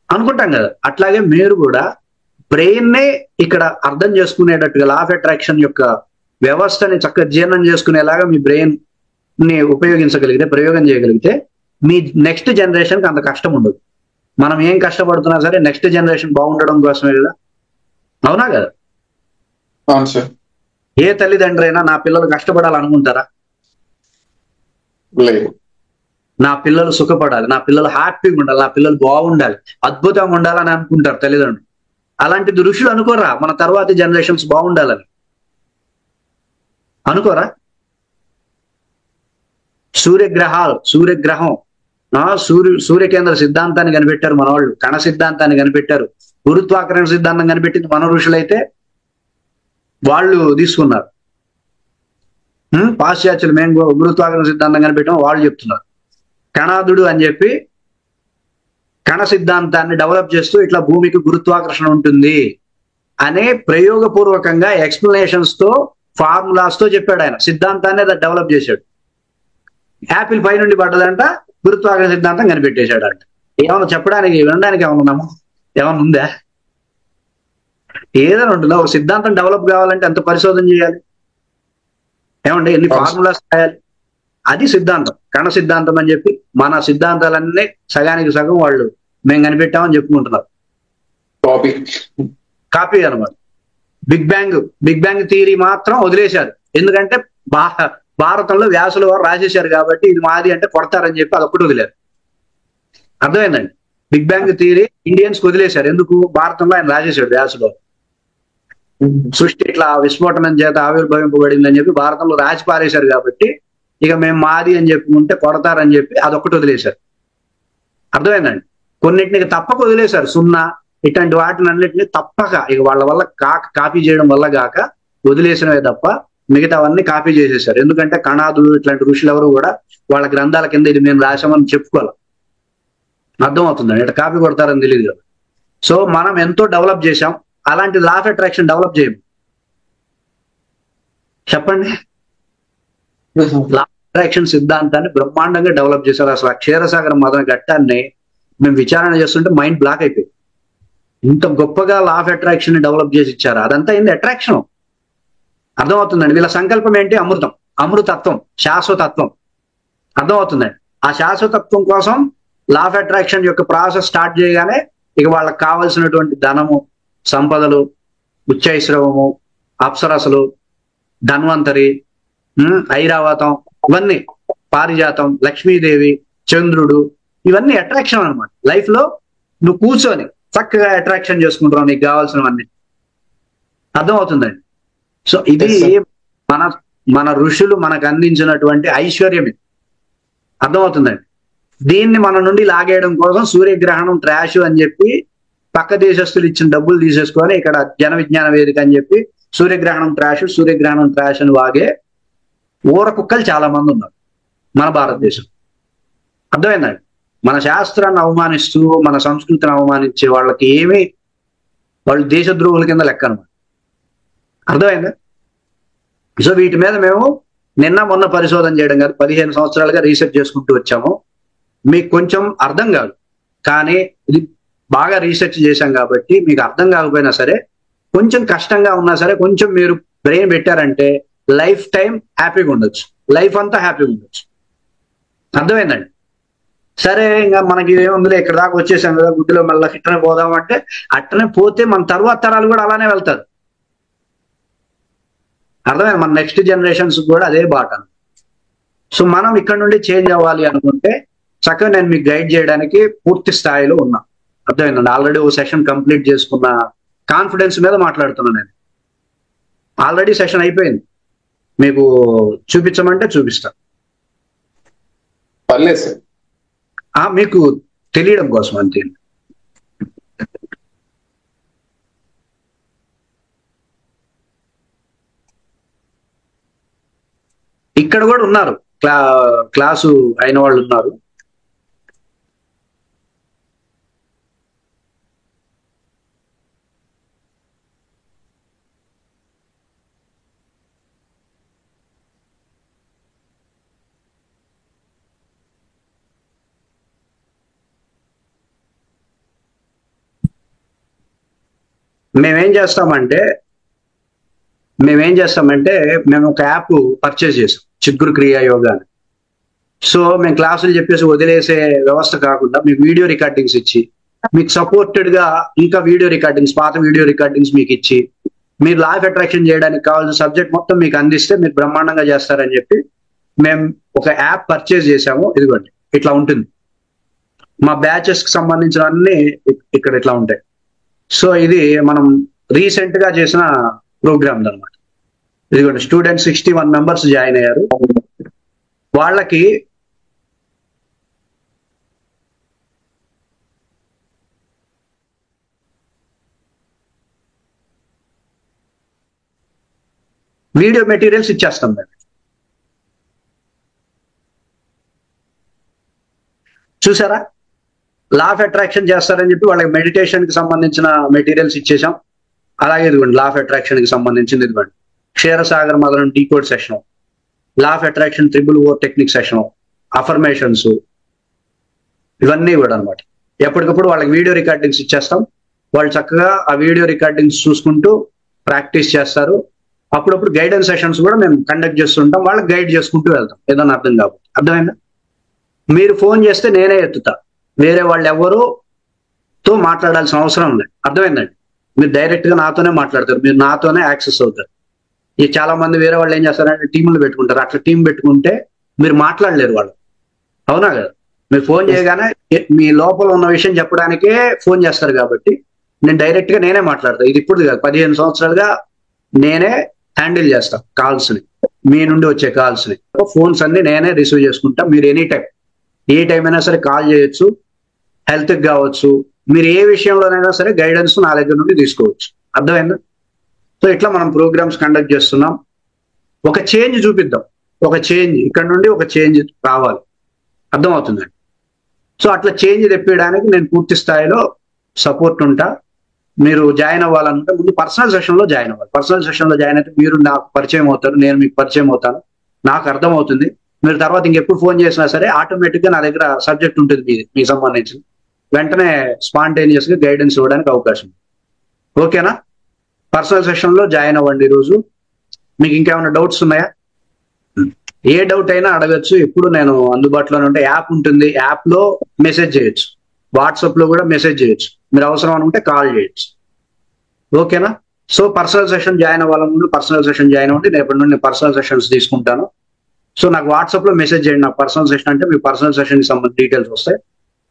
అనుకుంటాం కదా. అట్లాగే మీరు కూడా బ్రెయిన్నే ఇక్కడ అర్థం చేసుకునేటట్టుగా లా ఆఫ్ అట్రాక్షన్ యొక్క వ్యవస్థని చక్కగా జీర్ణం చేసుకునేలాగా మీ బ్రెయిన్ ని ఉపయోగించగలిగితే, ప్రయోగం చేయగలిగితే మీ నెక్స్ట్ జనరేషన్కి అంత కష్టం ఉండదు. మనం ఏం కష్టపడుతున్నా సరే నెక్స్ట్ జనరేషన్ బాగుండడం కోసమే కదా. అవునా కదా? అవును సార్. ఏ తల్లిదండ్రి అయినా నా పిల్లలు కష్టపడాలనుకుంటారా? లేదు. నా పిల్లలు సుఖపడాలి, నా పిల్లలు హ్యాపీగా ఉండాలి, నా పిల్లలు బాగుండాలి, అద్భుతంగా ఉండాలని అనుకుంటారు తల్లిదండ్రులు. అలాంటిది ఋషులు అనుకోరా మన తర్వాతి జనరేషన్స్ బాగుండాలని? అనుకోరా? సూర్యగ్రహం సూర్యకేంద్ర సిద్ధాంతాన్ని కనిపెట్టారు మన వాళ్ళు, కణ సిద్ధాంతాన్ని కనిపెట్టారు, గురుత్వాకర్షణ సిద్ధాంతం కనిపెట్టింది మన ఋషులైతే వాళ్ళు తీసుకున్నారు. పాశ్చాత్యులు మేము గురుత్వాకర్షణ సిద్ధాంతం కనిపెట్టాం, వాళ్ళు చెప్తున్నారు. కణాదుడు అని చెప్పి కణ సిద్ధాంతాన్ని డెవలప్ చేస్తూ ఇట్లా భూమికి గురుత్వాకర్షణ ఉంటుంది అనే ప్రయోగపూర్వకంగా ఎక్స్ప్లెనేషన్స్ తో ఫార్ములాస్ తో చెప్పాడు ఆయన. సిద్ధాంతాన్ని డెవలప్ చేశాడు. యాపిల్ పై నుండి పడ్డదంట, గురుత్వాకర్షణ సిద్ధాంతం కనిపెట్టేశాడు అంట. ఏమన్నా చెప్పడానికి వినడానికి ఏమన్నా ఉందా? ఏదైనా ఉంటుందా? ఒక సిద్ధాంతం డెవలప్ కావాలంటే ఎంత పరిశోధన చేయాలి ఏమండి, ఎన్ని ఫార్ములాస్ రాయాలి? అది సిద్ధాంతం, కణ సిద్ధాంతం అని చెప్పి మన సిద్ధాంతాలన్నీ సగానికి సగం వాళ్ళు మేము కనిపెట్టామని చెప్పుకుంటున్నారు. కాపీ అనమాట. బిగ్ బ్యాంగ్ థియరీ మాత్రం వదిలేశారు. ఎందుకంటే భారతంలో వ్యాసుల వారు రాసేశారు కాబట్టి ఇది మాది అంటే కొడతారని చెప్పి అదొక్కటి వదిలేరు. అర్థమైందండి. బిగ్ బ్యాంగ్ థియరీ ఇండియన్స్ వదిలేశారు. ఎందుకు? భారతంలో ఆయన రాసేశాడు వ్యాసులు. సృష్టి ఇట్లా విస్ఫోటనం చేత ఆవిర్భవింపబడింది అని చెప్పి భారతంలో రాసి పారేశారు కాబట్టి ఇక మేము మాది అని చెప్పుకుంటే కొడతారని చెప్పి అదొక్కటి వదిలేశారు. అర్థమైందండి. కొన్నిటిని తప్పక వదిలేశారు. సున్నా ఇట్లాంటి వాటిని అన్నిటిని తప్పక ఇక వాళ్ళ వల్ల కాపీ చేయడం వల్ల కాక వదిలేసినవే తప్ప మిగతావన్నీ కాపీ చేసేసారు. ఎందుకంటే కణాదులు ఇట్లాంటి ఋషులు ఎవరు కూడా వాళ్ళ గ్రంథాల కింద ఇది మేము రాసామని చెప్పుకోవాలి. అర్థమవుతుందండి. ఇట్లా కాపీ కొడతారని తెలియదు కదా. సో మనం ఎంతో డెవలప్ చేసాం, అలాంటి లా ఆఫ్ అట్రాక్షన్ డెవలప్ చేయము. చెప్పండి. లా ఆఫ్ అట్రాక్షన్ సిద్ధాంతాన్ని బ్రహ్మాండంగా డెవలప్ చేశారు. అసలు ఆ క్షీరసాగర మదన ఘట్టాన్ని మేము విచారణ చేస్తుంటే మైండ్ బ్లాక్ అయిపోయింది. ఇంత గొప్పగా లా ఆఫ్ అట్రాక్షన్ ని డెవలప్ చేసి ఇచ్చారు. అదంతా ఏంది? అట్రాక్షన్. అర్థమవుతుందండి. వీళ్ళ సంకల్పం ఏంటి? అమృతత్వం, శాశ్వతత్వం. అర్థమవుతుందండి. ఆ శాశ్వతత్వం కోసం లా ఆఫ్ అట్రాక్షన్ యొక్క ప్రాసెస్ స్టార్ట్ చేయగానే ఇక వాళ్ళకి కావలసినటువంటి ధనము, సంపదలు, ఉచ్చైశ్రవము, అప్సరసలు, ధన్వంతరి, ఐరావతం, ఇవన్నీ, పారిజాతం, లక్ష్మీదేవి, చంద్రుడు, ఇవన్నీ అట్రాక్షన్ అనమాట. లైఫ్ లో నువ్వు కూర్చొని చక్కగా అట్రాక్షన్ చేసుకుంటున్నావు నీకు కావాల్సినవన్నీ. అర్థమవుతుందండి. సో ఇది మన ఋషులు మనకు అందించినటువంటి ఐశ్వర్యం. ఇది అర్థమవుతుందండి. దీన్ని మన నుండి లాగేయడం కోసం సూర్యగ్రహణం ట్రాష్ అని చెప్పి పక్క దేశస్తులు ఇచ్చిన డబ్బులు తీసేసుకొని ఇక్కడ జన విజ్ఞాన వేదిక అని చెప్పి సూర్యగ్రహణం ట్రాష్ అని వాగే ఊర కుక్కలు చాలా మంది ఉన్నారు. మన భారతదేశం. అర్థమైందండి? మన శాస్త్రాన్ని అవమానిస్తూ మన సంస్కృతిని అవమానించే వాళ్ళకి వాళ్ళు దేశద్రోహుల కింద లెక్క అనమాట. అర్థమైందా? సో వీటి మీద మేము నిన్న మొన్న పరిశోధన చేయడం కాదు, 15 సంవత్సరాలుగా రీసెర్చ్ చేసుకుంటూ వచ్చాము. మీకు కొంచెం అర్థం కాదు, కానీ ఇది బాగా రీసెర్చ్ చేశాం కాబట్టి మీకు అర్థం కాకపోయినా సరే, కొంచెం కష్టంగా ఉన్నా సరే, కొంచెం మీరు బ్రెయిన్ పెట్టారంటే లైఫ్ టైం హ్యాపీగా ఉండొచ్చు, లైఫ్ అంతా హ్యాపీగా ఉండొచ్చు. అర్థమైందండి? సరే, ఇంకా మనకి ఏముందిలే, ఇక్కడ దాకా వచ్చేసాం కదా, గుడ్డిలో మళ్ళీ ఇట్టనే పోదామంటే అట్టనే పోతే మన తరువాత తరాలు కూడా అలానే వెళ్తారు. అర్థమైంది? మన నెక్స్ట్ జనరేషన్స్ కూడా అదే బాట. సో మనం ఇక్కడ నుండి చేంజ్ అవ్వాలి అనుకుంటే చక్కగా నేను మీకు గైడ్ చేయడానికి పూర్తి స్థాయిలో ఉన్నా. అర్థమైందండి? ఆల్రెడీ ఓ సెషన్ కంప్లీట్ చేసుకున్న కాన్ఫిడెన్స్ మీద మాట్లాడుతున్నాను నేను. ఆల్రెడీ సెషన్ అయిపోయింది, మీకు చూపించమంటే చూపిస్తా. పర్లేదు సార్. మీకు తెలియడం కోసం అంతే. ఇక్కడ కూడా ఉన్నారు, క్లాసు అయిన వాళ్ళు ఉన్నారు. మేమేం చేస్తామంటే మేము ఒక యాప్ పర్చేజ్ చేసాం, చిగురు క్రియా యోగా అని. సో మేము క్లాసులు చెప్పేసి వదిలేసే వ్యవస్థ కాకుండా మీకు వీడియో రికార్డింగ్స్ ఇచ్చి, మీకు సపోర్టెడ్ గా ఇంకా వీడియో రికార్డింగ్స్, పాత వీడియో రికార్డింగ్స్ మీకు ఇచ్చి, మీరు లా ఆఫ్ అట్రాక్షన్ చేయడానికి కావాల్సిన సబ్జెక్ట్ మొత్తం మీకు అందిస్తే మీరు బ్రహ్మాండంగా చేస్తారని చెప్పి మేము ఒక యాప్ పర్చేజ్ చేసాము. ఇదిగోండి, ఇట్లా ఉంటుంది. మా బ్యాచెస్ కి సంబంధించిన అన్ని ఇక్కడ ఇట్లా ఉంటాయి. సో ఇది మనం రీసెంట్ గా చేసిన ప్రోగ్రామ్ అనమాట. ఇదిగోండి, స్టూడెంట్ 61 మెంబర్స్ జాయిన్ అయ్యారు. వాళ్ళకి వీడియో మెటీరియల్స్ ఇచ్చేస్తాం మేము. చూసారా? లా ఆఫ్ అట్రాక్షన్ చేస్తారని చెప్పి వాళ్ళకి మెడిటేషన్ కి సంబంధించిన మెటీరియల్స్ ఇచ్చేసాం. అలాగే ఇదిగోండి, లా ఆఫ్ అట్రాక్షన్ కి సంబంధించింది ఇదిగోండి, క్షీరసాగర్ మొదలైన decode session, law of attraction 3-4 technique session, affirmations, ఇవన్నీ కూడా అనమాట. ఎప్పటికప్పుడు వాళ్ళకి వీడియో రికార్డింగ్స్ ఇచ్చేస్తాం. వాళ్ళు చక్కగా ఆ వీడియో రికార్డింగ్స్ చూసుకుంటూ ప్రాక్టీస్ చేస్తారు. అప్పుడప్పుడు గైడెన్స్ సెషన్స్ కూడా మేము కండక్ట్ చేస్తుంటాం, వాళ్ళకి గైడ్ చేసుకుంటూ వెళ్తాం ఏదన్నా అర్థం కాకపోతే. అర్థమైందా? మీరు ఫోన్ చేస్తే నేనే ఎత్తుతా, వేరే వాళ్ళు ఎవరుతో మాట్లాడాల్సిన అవసరం లేదు. అర్థమైందండి? మీరు డైరెక్ట్ గా నాతోనే మాట్లాడతారు, మీరు నాతోనే యాక్సెస్ అవుతారు. ఈ చాలా మంది వేరే వాళ్ళు ఏం చేస్తారంటే టీములు పెట్టుకుంటారు. అట్లా టీం పెట్టుకుంటే మీరు మాట్లాడలేరు వాళ్ళు. అవునా కదా? మీరు ఫోన్ చేయగానే మీ లోపల ఉన్న విషయం చెప్పడానికే ఫోన్ చేస్తారు కాబట్టి నేను డైరెక్ట్ గా నేనే మాట్లాడతాను. ఇది ఇప్పుడు కాదు, 15 సంవత్సరాలుగా నేనే హ్యాండిల్ చేస్తా కాల్స్ ని, మీ నుండి వచ్చే కాల్స్ ని. ఫోన్స్ అన్ని నేనే రిసీవ్ చేసుకుంటా. మీరు ఎనీ టైం, ఏ టైం అయినా సరే కాల్ చేయొచ్చు, హెల్త్ కి కావచ్చు, మీరు ఏ విషయంలోనైనా సరే గైడెన్స్ నా దగ్గర నుండి తీసుకోవచ్చు. అర్థమైందా? సో ఇట్లా మనం ప్రోగ్రామ్స్ కండక్ట్ చేస్తున్నాం. ఒక చేంజ్ చూపిద్దాం, ఒక చేంజ్ ఇక్కడ నుండి ఒక చేంజ్ రావాలి. అర్థమవుతుందండి? సో అట్లా చేంజ్ తెప్పించడానికి నేను పూర్తి స్థాయిలో సపోర్ట్ ఉంటా. మీరు జాయిన్ అవ్వాలనుకుంటే ముందు పర్సనల్ సెషన్ లో జాయిన్ అవ్వాలి. పర్సనల్ సెషన్ లో జాయిన్ అయితే మీరు నాకు పరిచయం అవుతారు, నేను మీకు పరిచయం అవుతాను, నాకు అర్థమవుతుంది. మీరు తర్వాత ఇంకెప్పుడు ఫోన్ చేసినా సరే ఆటోమేటిక్ గా నా దగ్గర సబ్జెక్ట్ ఉంటుంది మీకు సంబంధించి, వెంటనే స్పాంటేనియస్ గా గైడెన్స్ ఇవ్వడానికి అవకాశం. ఓకేనా? పర్సనల్ సెషన్ లో జాయిన్ అవ్వండి. ఈరోజు మీకు ఇంకేమైనా డౌట్స్ ఉన్నాయా? ఏ డౌట్ అయినా అడగచ్చు. ఎప్పుడు నేను అందుబాటులోనే ఉంటే, యాప్ ఉంటుంది, యాప్ లో మెసేజ్ చేయొచ్చు, వాట్సాప్ లో కూడా మెసేజ్ చేయొచ్చు, మీరు అవసరం అనుకుంటే కాల్ చేయొచ్చు. ఓకేనా? సో పర్సనల్ సెషన్ జాయిన్ అవ్వాలనుకుంటే పర్సనల్ సెషన్ జాయిన్ అవ్వండి. రేపటి నుండి నేను పర్సనల్ సెషన్స్ తీసుకుంటాను. సో నాకు వాట్సాప్ లో మెసేజ్ చేయండి. నాకు పర్సనల్ సెషన్ అంటే మీ పర్సనల్ సెషన్ కి సంబంధించిన డీటెయిల్స్ వస్తాయి.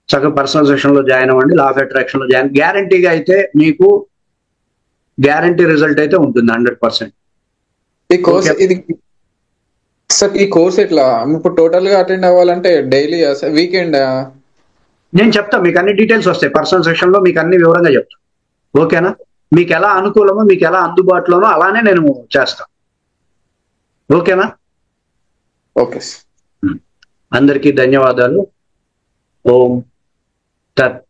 చక్కగా పర్సనల్ సెషన్ లో జాయిన్ అవ్వండి. లా ఆఫ్ అట్రాక్షన్ లో జాయిన్, గ్యారంటీగా అయితే మీకు గ్యారంటీ రిజల్ట్ అయితే ఉంటుంది 100%. ఈ కోర్స్ ఇది సార్, ఈ కోర్స్ ఎట్లా ఇప్పుడు టోటల్ గా అటెండ్ అవ్వాలంటే డైలీ వీకెండ్? నేను చెప్తా, మీకు అన్ని డీటెయిల్స్ వస్తాయి పర్సనల్ సెషన్ లో, మీకు అన్ని వివరంగా చెప్తా. ఓకేనా? మీకు ఎలా అనుకూలమో, మీకు ఎలా అందుబాటులోనో అలానే నేను చేస్తాను. ఓకేనా? Okay sir. అందరికీ ధన్యవాదాలు. ఓం తత్